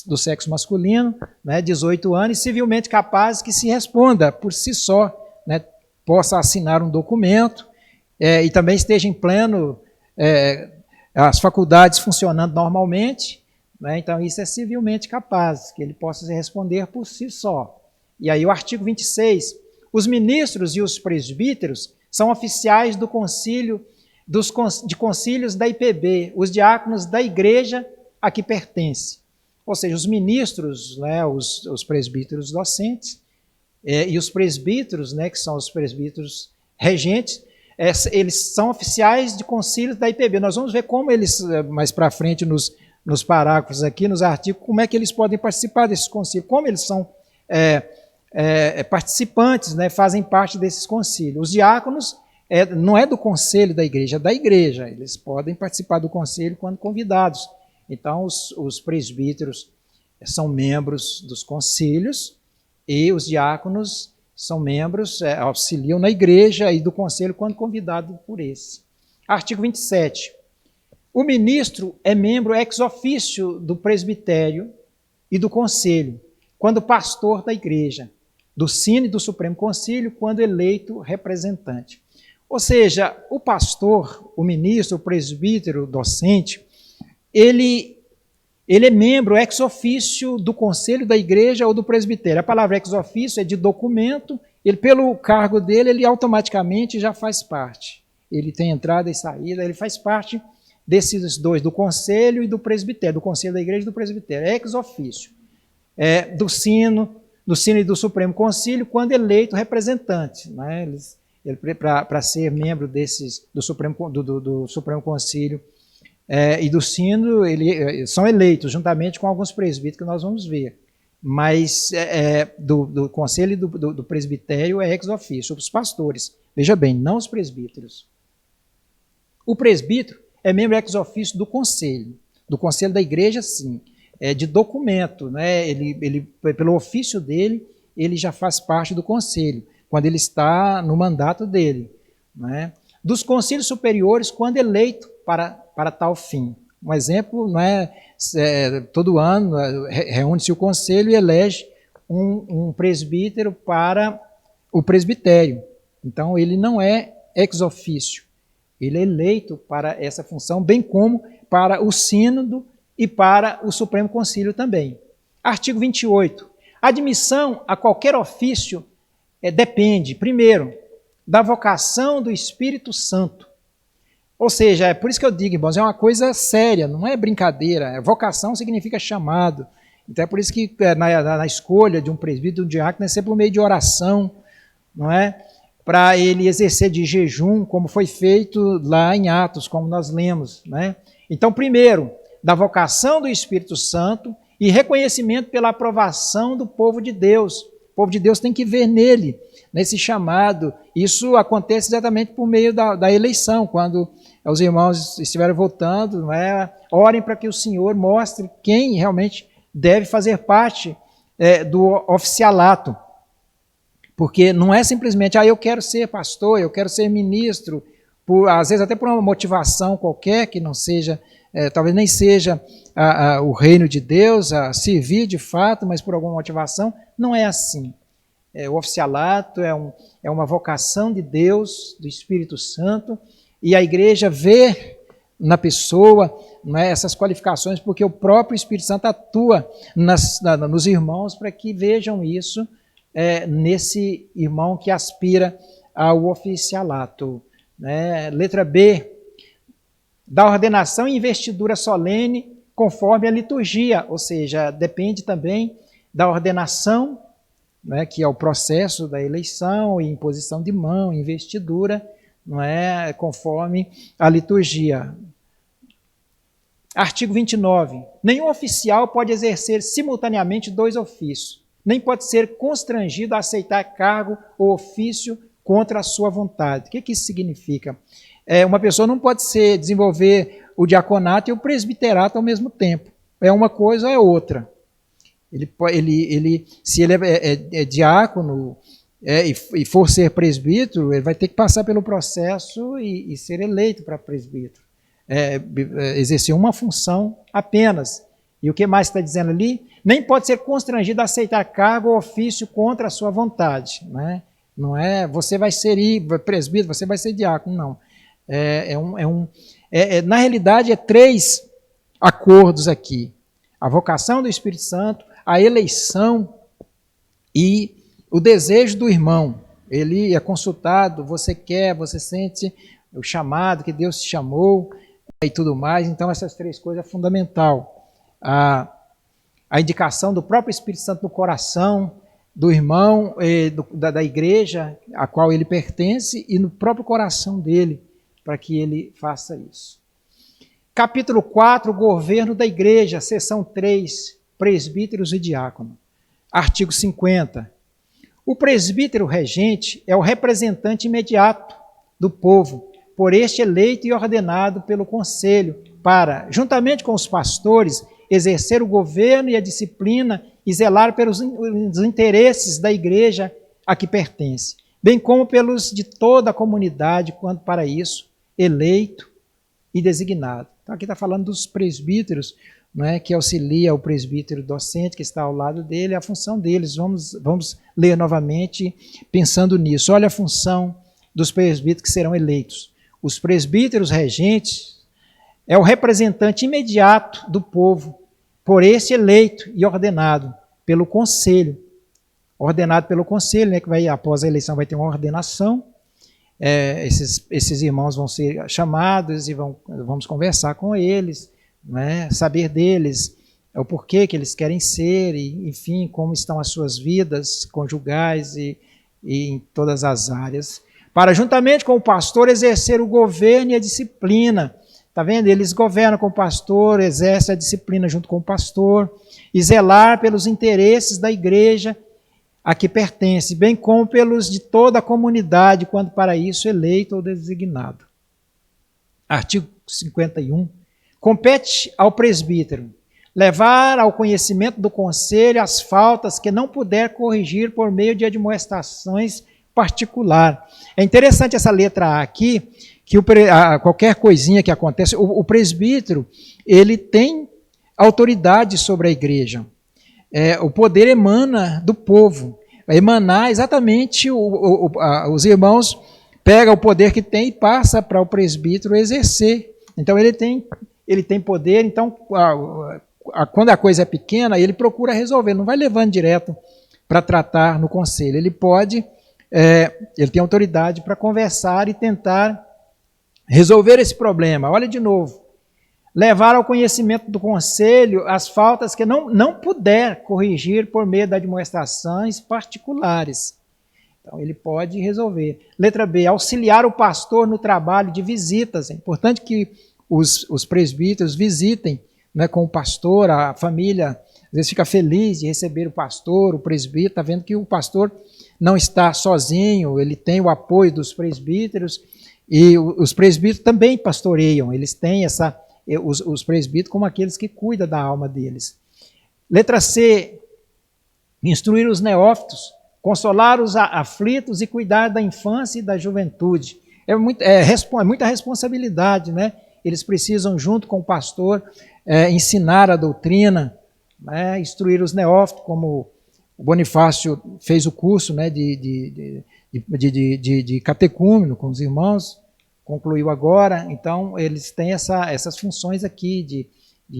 do sexo masculino, 18 anos, e civilmente capazes que se responda por si só, possa assinar um documento e também esteja em pleno, as faculdades funcionando normalmente, então isso é civilmente capaz, que ele possa se responder por si só. E aí o artigo 26, os ministros e os presbíteros são oficiais do concílio, de concílios da IPB, os diáconos da igreja a que pertence. Ou seja, os ministros, os presbíteros docentes, e os presbíteros, que são os presbíteros regentes, eles são oficiais de concílios da IPB. Nós vamos ver como eles, mais para frente, nos parágrafos aqui, nos artigos, como é que eles podem participar desses concílios, como eles são participantes, fazem parte desses concílios. Os diáconos não é do conselho da igreja, é da igreja. Eles podem participar do conselho quando convidados. Então, os presbíteros são membros dos concílios e os diáconos são membros, auxiliam na igreja e do conselho quando convidado por esse. Artigo 27. O ministro é membro ex officio do presbitério e do conselho, quando pastor da igreja, do Sino e do Supremo Concílio, quando eleito representante. Ou seja, o pastor, o ministro, o presbítero, o docente, ele é membro ex officio do conselho da igreja ou do presbitério. A palavra ex officio é de documento, ele, pelo cargo dele, ele automaticamente já faz parte. Ele tem entrada e saída, ele faz parte desses dois, do conselho e do presbitério, do conselho da igreja e do presbitério, ex officio. Do Sino e do Supremo Concílio, quando eleito representante. Para ser membro do Supremo Concílio e do Sino, são eleitos juntamente com alguns presbíteros que nós vamos ver. Mas do conselho e do presbitério é ex officio, os pastores. Veja bem, não os presbíteros. O presbítero é membro ex officio do conselho da igreja, sim, de documento, ele, pelo ofício dele, ele já faz parte do conselho, quando ele está no mandato dele. Dos concílios superiores, quando eleito para tal fim. Um exemplo, todo ano reúne-se o conselho e elege um presbítero para o presbitério. Então, ele não é ex officio, ele é eleito para essa função, bem como para o sínodo e para o Supremo Concílio também. Artigo 28. Admissão a qualquer ofício depende, primeiro, da vocação do Espírito Santo. Ou seja, é por isso que eu digo, irmãos, é uma coisa séria, não é brincadeira. Vocação significa chamado. Então é por isso que na escolha de um presbítero, de um diácono, é sempre por meio de oração, não é? Para ele exercer de jejum, como foi feito lá em Atos, como nós lemos. Então, primeiro, da vocação do Espírito Santo e reconhecimento pela aprovação do povo de Deus. O povo de Deus tem que ver nele, nesse chamado. Isso acontece exatamente por meio da eleição, quando os irmãos estiverem votando, orem para que o Senhor mostre quem realmente deve fazer parte do oficialato. Porque não é simplesmente, eu quero ser pastor, eu quero ser ministro, às vezes até por uma motivação qualquer, que não seja, talvez nem seja o reino de Deus, a servir de fato, mas por alguma motivação, não é assim. O oficialato é uma vocação de Deus, do Espírito Santo, e a igreja vê na pessoa essas qualificações, porque o próprio Espírito Santo atua nos irmãos para que vejam isso nesse irmão que aspira ao oficialato. Letra B, da ordenação e investidura solene conforme a liturgia, ou seja, depende também da ordenação, que é o processo da eleição e imposição de mão, investidura, conforme a liturgia. Artigo 29. Nenhum oficial pode exercer simultaneamente 2 ofícios, nem pode ser constrangido a aceitar cargo ou ofício contra a sua vontade. O que isso significa? Uma pessoa não pode desenvolver o diaconato e o presbiterato ao mesmo tempo. É uma coisa ou é outra. Se ele é diácono e for ser presbítero, ele vai ter que passar pelo processo e ser eleito para presbítero. Exercer uma função apenas. E o que mais está dizendo ali? Nem pode ser constrangido a aceitar cargo ou ofício contra a sua vontade. Né? Não é você vai ser presbítero, você vai ser diácono, não. Na realidade, 3 acordos aqui. A vocação do Espírito Santo, a eleição e o desejo do irmão. Ele é consultado, você quer, você sente o chamado que Deus te chamou e tudo mais. Então, essas 3 coisas é fundamental. A indicação do próprio Espírito Santo no coração do irmão, da igreja a qual ele pertence e no próprio coração dele, para que ele faça isso. Capítulo 4, governo da igreja, seção 3, presbíteros e diácono. Artigo 50. O presbítero regente é o representante imediato do povo, por este eleito e ordenado pelo conselho, para, juntamente com os pastores, exercer o governo e a disciplina e zelar pelos interesses da igreja a que pertence, bem como pelos de toda a comunidade, quando para isso eleito e designado. Então aqui está falando dos presbíteros, né, que auxilia o presbítero docente que está ao lado dele, a função deles. Vamos ler novamente pensando nisso. Olha a função dos presbíteros que serão eleitos. Os presbíteros regentes é o representante imediato do povo, por esse eleito e ordenado pelo conselho. Ordenado pelo conselho, né, que vai, após a eleição vai ter uma ordenação. Esses irmãos vão ser chamados e vamos conversar com eles, né, saber deles o porquê que eles querem ser, e, enfim, como estão as suas vidas conjugais e em todas as áreas, para, juntamente com o pastor, exercer o governo e a disciplina. Está vendo? Eles governam com o pastor, exercem a disciplina junto com o pastor, e zelar pelos interesses da igreja a que pertence, bem como pelos de toda a comunidade, quando para isso eleito ou designado. Artigo 51. Compete ao presbítero levar ao conhecimento do conselho as faltas que não puder corrigir por meio de admoestações particular. É interessante essa letra A aqui, que qualquer coisinha que acontece, o presbítero, ele tem autoridade sobre a igreja. O poder emana do povo. Vai emanar exatamente, os irmãos pegam o poder que tem e passa para o presbítero exercer. Então ele tem poder, então quando a coisa é pequena, ele procura resolver, não vai levando direto para tratar no conselho. Ele pode, ele tem autoridade para conversar e tentar resolver esse problema. Olha de novo. Levar ao conhecimento do conselho as faltas que não puder corrigir por meio de admoestações particulares. Então, ele pode resolver. Letra B, auxiliar o pastor no trabalho de visitas. É importante que os presbíteros visitem, né, com o pastor, a família, às vezes fica feliz de receber o pastor, o presbítero, está vendo que o pastor não está sozinho, ele tem o apoio dos presbíteros, e os presbíteros também pastoreiam, eles têm os presbíteros como aqueles que cuidam da alma deles. Letra C, instruir os neófitos, consolar os aflitos e cuidar da infância e da juventude. É muita responsabilidade, né? Eles precisam, junto com o pastor, ensinar a doutrina, né? Instruir os neófitos, como o Bonifácio fez o curso, né, de catecúmeno com os irmãos, concluiu agora. Então eles têm essas funções aqui de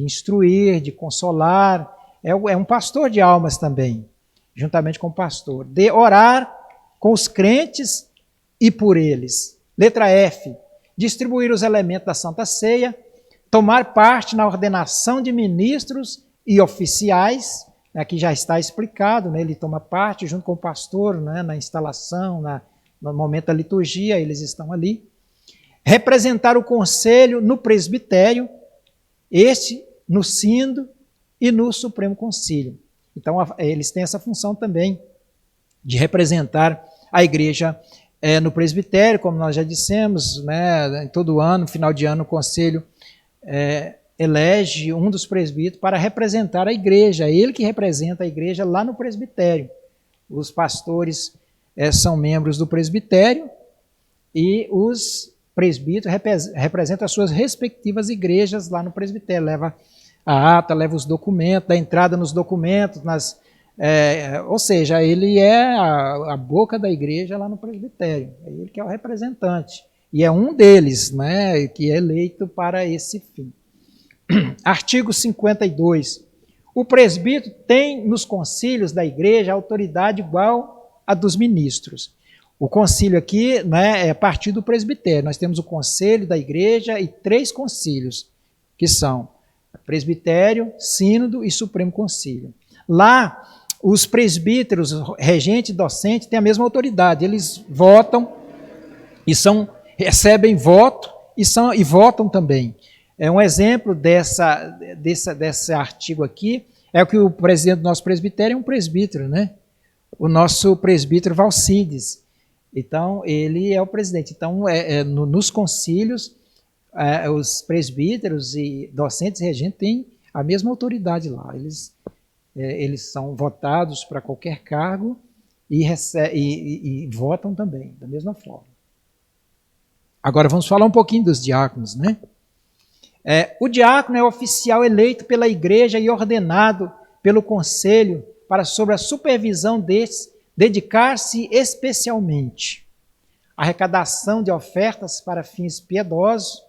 instruir, de consolar. É um pastor de almas também, juntamente com o pastor. De orar com os crentes e por eles. Letra F, distribuir os elementos da Santa Ceia, tomar parte na ordenação de ministros e oficiais. Aqui já está explicado, né? Ele toma parte junto com o pastor, né, na instalação, no momento da liturgia, eles estão ali. Representar o conselho no presbitério, este no Sínodo e no Supremo Concílio. Então, eles têm essa função também de representar a igreja no presbitério, como nós já dissemos, né, em todo ano, final de ano, o Conselho elege um dos presbíteros para representar a igreja, ele que representa a igreja lá no presbitério. Os pastores são membros do presbitério e os presbíteros representam as suas respectivas igrejas lá no presbitério, leva a ata, leva os documentos, dá entrada nos documentos, ou seja, ele é a boca da igreja lá no presbitério, é ele que é o representante, e é um deles, né, que é eleito para esse fim. Artigo 52. O presbítero tem nos concílios da igreja autoridade igual a dos ministros. O concílio aqui, né, é a partir do presbitério. Nós temos o conselho da igreja e 3 concílios, que são presbitério, sínodo e supremo concílio. Lá, os presbíteros, regente e docente, têm a mesma autoridade. Eles votam e recebem voto e votam também. Um exemplo desse artigo aqui é o que o presidente do nosso presbitério é um presbítero, né? O nosso presbítero Valcides. Então, ele é o presidente. Então, nos concílios, os presbíteros e docentes e regentes têm a mesma autoridade lá. Eles são votados para qualquer cargo e votam também, da mesma forma. Agora, vamos falar um pouquinho dos diáconos, né? O diácono é oficial eleito pela igreja e ordenado pelo conselho para, sob a supervisão destes, dedicar-se especialmente à arrecadação de ofertas para fins piedosos,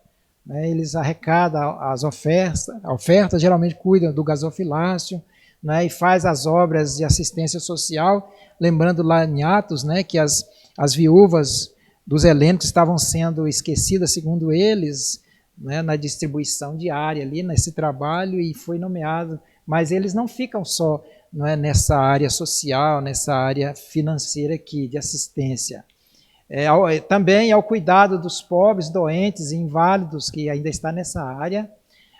né? Eles arrecadam as ofertas geralmente cuidam do gasofilácio, né? E faz as obras de assistência social, lembrando lá em Atos, né, que as viúvas dos helenos estavam sendo esquecidas, segundo eles, né, na distribuição diária ali, nesse trabalho, e foi nomeado, mas eles não ficam só, não é, nessa área social, nessa área financeira aqui, de assistência. Também ao cuidado dos pobres, doentes e inválidos, que ainda está nessa área,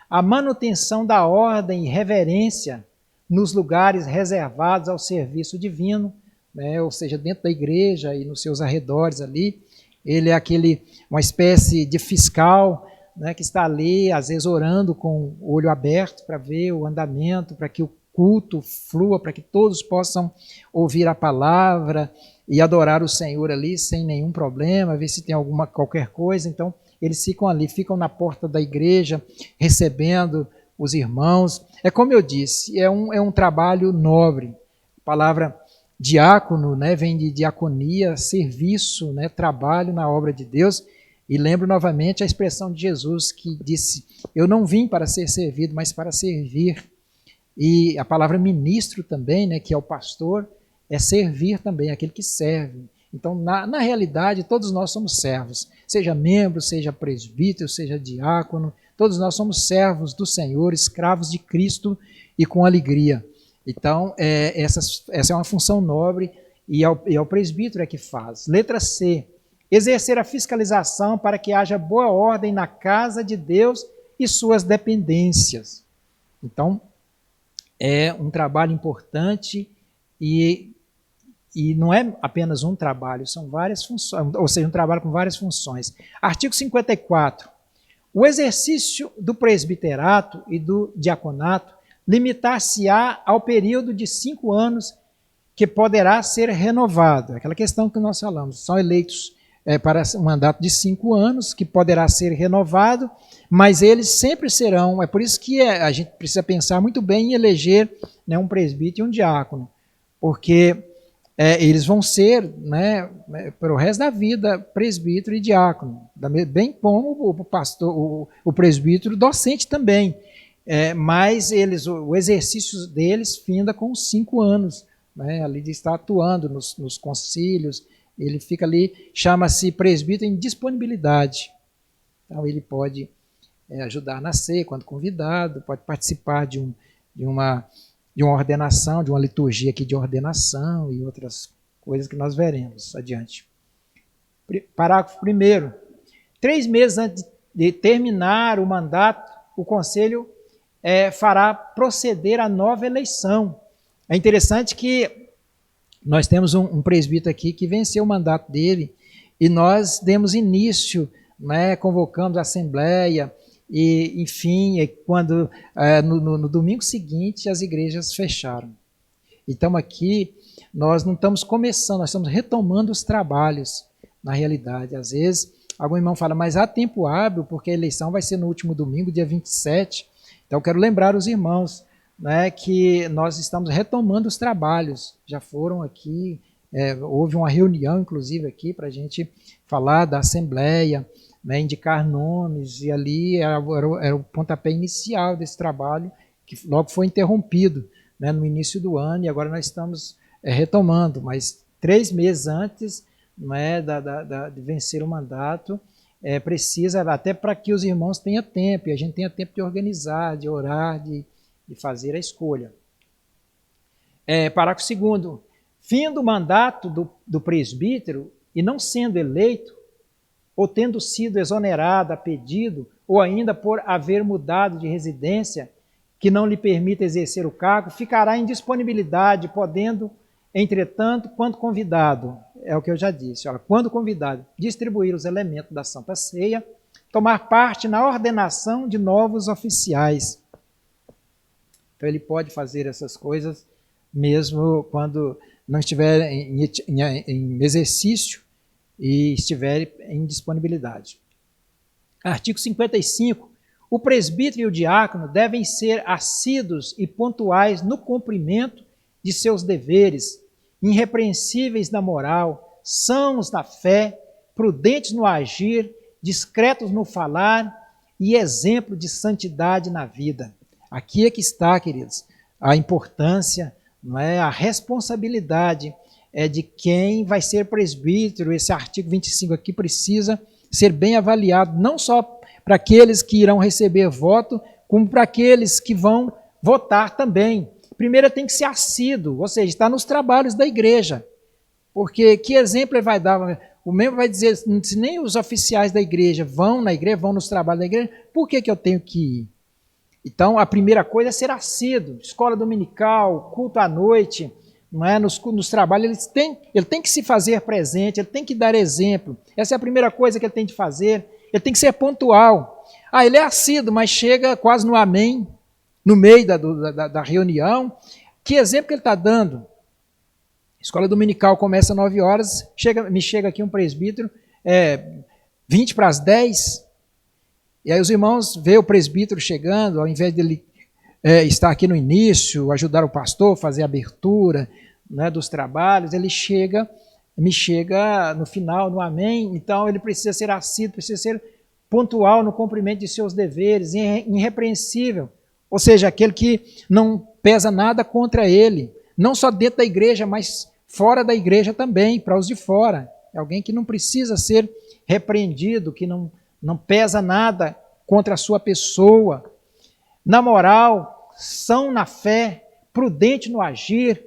a manutenção da ordem e reverência nos lugares reservados ao serviço divino, né, ou seja, dentro da igreja e nos seus arredores ali. Ele é uma espécie de fiscal, né, que está ali, às vezes, orando com o olho aberto para ver o andamento, para que o culto flua, para que todos possam ouvir a palavra e adorar o Senhor ali sem nenhum problema, ver se tem qualquer coisa. Então, eles ficam ali, ficam na porta da igreja, recebendo os irmãos. É como eu disse, é um trabalho nobre. A palavra diácono, né, vem de diaconia, serviço, né, trabalho na obra de Deus. E lembro novamente a expressão de Jesus que disse, eu não vim para ser servido, mas para servir. E a palavra ministro também, né, que é o pastor, é servir também, aquele que serve. Então, na realidade, todos nós somos servos, seja membro, seja presbítero, seja diácono, todos nós somos servos do Senhor, escravos de Cristo e com alegria. Então, essa é uma função nobre e é o presbítero que faz. Letra C. Exercer a fiscalização para que haja boa ordem na casa de Deus e suas dependências. Então, é um trabalho importante e não é apenas um trabalho, são várias funções, ou seja, um trabalho com várias funções. Artigo 54. O exercício do presbiterato e do diaconato limitar-se-á ao período de 5 anos que poderá ser renovado. Aquela questão que nós falamos, são eleitos para um mandato de 5 anos, que poderá ser renovado, mas eles sempre serão, é por isso que a gente precisa pensar muito bem em eleger, né, um presbítero e um diácono, porque eles vão ser, né, pelo resto da vida, presbítero e diácono, bem como o pastor, o presbítero docente também, mas o exercício deles finda com 5 anos, né, ali de estar atuando nos concílios. Ele fica ali, chama-se presbítero em disponibilidade. Então, ele pode ajudar na ceia, quando convidado, pode participar de uma ordenação, de uma liturgia aqui de ordenação e outras coisas que nós veremos adiante. Parágrafo 1º. 3 meses antes de terminar o mandato, o conselho fará proceder a nova eleição. É interessante que nós temos um presbítero aqui que venceu o mandato dele e nós demos início, né, convocamos a assembleia e, enfim, quando no domingo seguinte as igrejas fecharam. Então aqui nós não estamos começando, nós estamos retomando os trabalhos, na realidade. Às vezes algum irmão fala, mas há tempo hábil, porque a eleição vai ser no último domingo, dia 27. Então eu quero lembrar os irmãos, né, que nós estamos retomando os trabalhos. Já foram aqui, houve uma reunião, inclusive, aqui para a gente falar da Assembleia, né, indicar nomes, e ali era o pontapé inicial desse trabalho, que logo foi interrompido, né, no início do ano, e agora nós estamos retomando, mas 3 meses antes, né, de vencer o mandato, precisa, até para que os irmãos tenham tempo, e a gente tenha tempo de organizar, de orar, de fazer a escolha. Parágrafo 2º. Fim do mandato do presbítero e não sendo eleito, ou tendo sido exonerado a pedido, ou ainda por haver mudado de residência, que não lhe permita exercer o cargo, ficará em disponibilidade, podendo, entretanto, quando convidado, é o que eu já disse, quando convidado, distribuir os elementos da Santa Ceia, tomar parte na ordenação de novos oficiais. Então ele pode fazer essas coisas mesmo quando não estiver em exercício e estiver em disponibilidade. Artigo 55. O presbítero e o diácono devem ser assíduos e pontuais no cumprimento de seus deveres, irrepreensíveis na moral, sãos na fé, prudentes no agir, discretos no falar e exemplo de santidade na vida. Aqui é que está, queridos, a importância, não é, a responsabilidade de quem vai ser presbítero. Esse artigo 25 aqui precisa ser bem avaliado, não só para aqueles que irão receber voto, como para aqueles que vão votar também. Primeiro tem que ser assíduo, ou seja, está nos trabalhos da igreja. Porque que exemplo ele vai dar? O membro vai dizer, se nem os oficiais da igreja vão na igreja, vão nos trabalhos da igreja, por que eu tenho que ir? Então, a primeira coisa é ser assíduo. Escola dominical, culto à noite, não é? Nos trabalhos, ele tem que se fazer presente, ele tem que dar exemplo. Essa é a primeira coisa que ele tem de fazer. Ele tem que ser pontual. Ele é assíduo, mas chega quase no amém, no meio da reunião. Que exemplo que ele está dando? Escola dominical começa às 9 horas, me chega aqui um presbítero, 20 para as 10, e aí os irmãos veem o presbítero chegando, ao invés dele estar aqui no início, ajudar o pastor, fazer a abertura, né, dos trabalhos, ele me chega no final, no amém. Então ele precisa ser assíduo, precisa ser pontual no cumprimento de seus deveres, irrepreensível, ou seja, aquele que não pesa nada contra ele, não só dentro da igreja, mas fora da igreja também, para os de fora. É alguém que não precisa ser repreendido, que não pesa nada contra a sua pessoa. Na moral, são na fé, prudente no agir.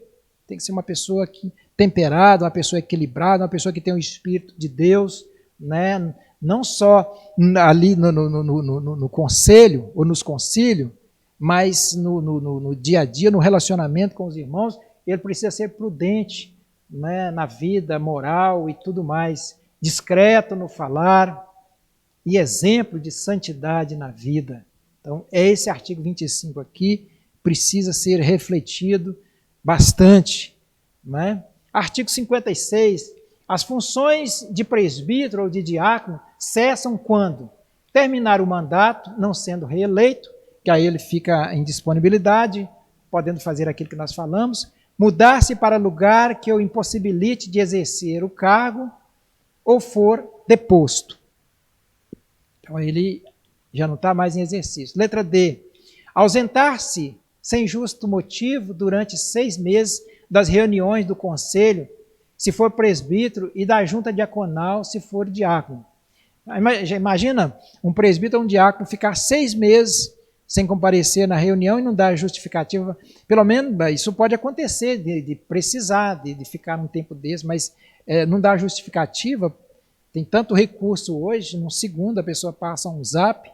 Tem que ser uma pessoa temperada, uma pessoa equilibrada, uma pessoa que tem o Espírito de Deus, né? Não só ali no conselho ou nos concílios, mas no dia a dia, no relacionamento com os irmãos, ele precisa ser prudente, né, na vida moral e tudo mais, discreto no falar e exemplo de santidade na vida. Então, esse artigo 25 aqui precisa ser refletido bastante, né? Artigo 56. As funções de presbítero ou de diácono cessam quando terminar o mandato, não sendo reeleito, que aí ele fica em disponibilidade, podendo fazer aquilo que nós falamos, mudar-se para lugar que o impossibilite de exercer o cargo ou for deposto. Então ele já não está mais em exercício. Letra D. Ausentar-se sem justo motivo durante 6 meses das reuniões do conselho, se for presbítero, e da junta diaconal, se for diácono. Imagina um presbítero ou um diácono ficar 6 meses sem comparecer na reunião e não dar justificativa. Pelo menos isso pode acontecer, de precisar, de ficar um tempo desse, mas não dar justificativa. Tem tanto recurso hoje, num segundo a pessoa passa um zap,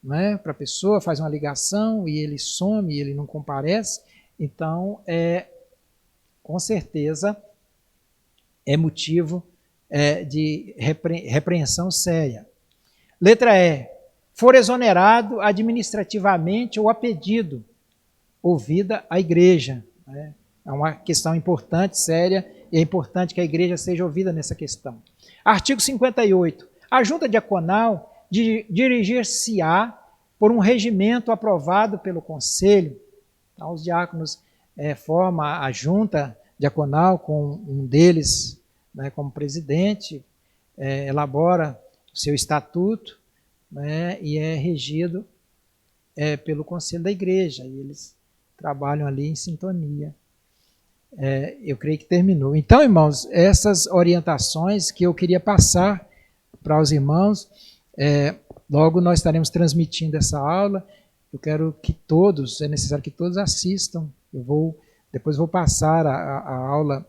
né, para a pessoa, faz uma ligação e ele some, e ele não comparece. Então, com certeza, é motivo de repreensão séria. Letra E. For exonerado administrativamente ou a pedido, ouvida a igreja. Né? É uma questão importante, séria, e é importante que a igreja seja ouvida nessa questão. Artigo 58. A junta diaconal dirigir-se-á por um regimento aprovado pelo conselho. Então, os diáconos formam a junta diaconal com um deles, né, como presidente, elabora o seu estatuto, né, e é regido pelo conselho da igreja, e eles trabalham ali em sintonia. Eu creio que terminou. Então, irmãos, essas orientações que eu queria passar para os irmãos, logo nós estaremos transmitindo essa aula. Eu quero que todos, é necessário que todos assistam. Depois vou passar a aula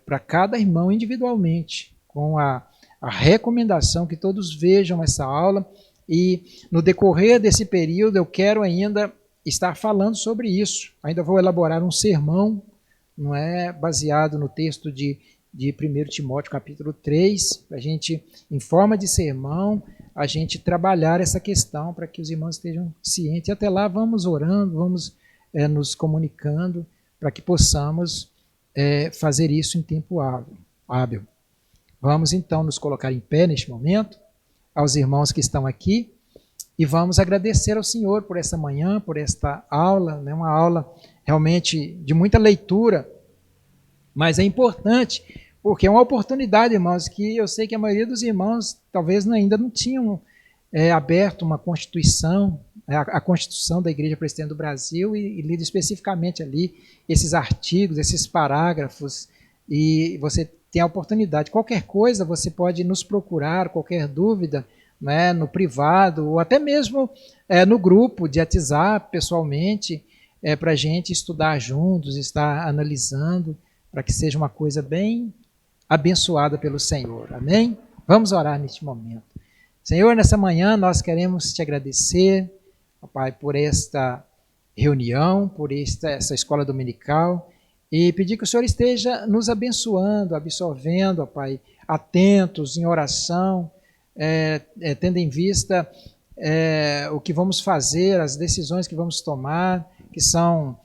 para cada irmão individualmente, com a recomendação que todos vejam essa aula. E no decorrer desse período eu quero ainda estar falando sobre isso. Ainda vou elaborar um sermão, não é, baseado no texto de 1 Timóteo capítulo 3, para a gente, em forma de sermão, a gente trabalhar essa questão para que os irmãos estejam cientes. E até lá vamos orando, vamos nos comunicando para que possamos fazer isso em tempo hábil. Vamos então nos colocar em pé neste momento, aos irmãos que estão aqui, e vamos agradecer ao Senhor por essa manhã, por esta aula, né, uma aula realmente de muita leitura, mas é importante, porque é uma oportunidade, irmãos, que eu sei que a maioria dos irmãos talvez ainda não tinham aberto uma Constituição, a Constituição da Igreja Presbiteriana do Brasil, e lido especificamente ali esses artigos, esses parágrafos, e você tem a oportunidade. Qualquer coisa você pode nos procurar, qualquer dúvida, né, no privado, ou até mesmo no grupo de WhatsApp, pessoalmente, para a gente estudar juntos, estar analisando, para que seja uma coisa bem abençoada pelo Senhor. Amém? Vamos orar neste momento. Senhor, nessa manhã nós queremos te agradecer, ó Pai, por esta reunião, por essa escola dominical, e pedir que o Senhor esteja nos abençoando, absorvendo, ó Pai, atentos em oração, tendo em vista o que vamos fazer, as decisões que vamos tomar, que são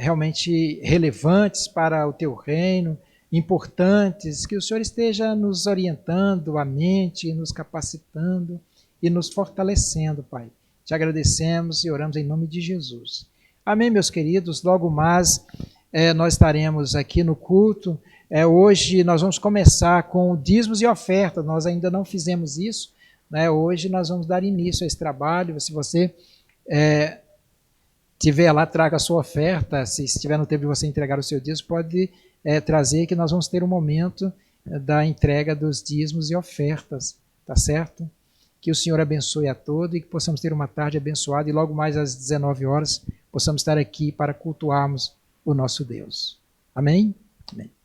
realmente relevantes para o Teu reino, importantes, que o Senhor esteja nos orientando a mente, nos capacitando e nos fortalecendo, Pai. Te agradecemos e oramos em nome de Jesus. Amém, meus queridos. Logo mais nós estaremos aqui no culto. Hoje nós vamos começar com dízimos e ofertas. Nós ainda não fizemos isso, né? Hoje nós vamos dar início a esse trabalho. Se você tiver lá, traga a sua oferta. Se estiver no tempo de você entregar o seu dízimo, pode trazer, que nós vamos ter um momento da entrega dos dízimos e ofertas, tá certo? Que o Senhor abençoe a todos e que possamos ter uma tarde abençoada e logo mais às 19 horas possamos estar aqui para cultuarmos o nosso Deus. Amém? Amém.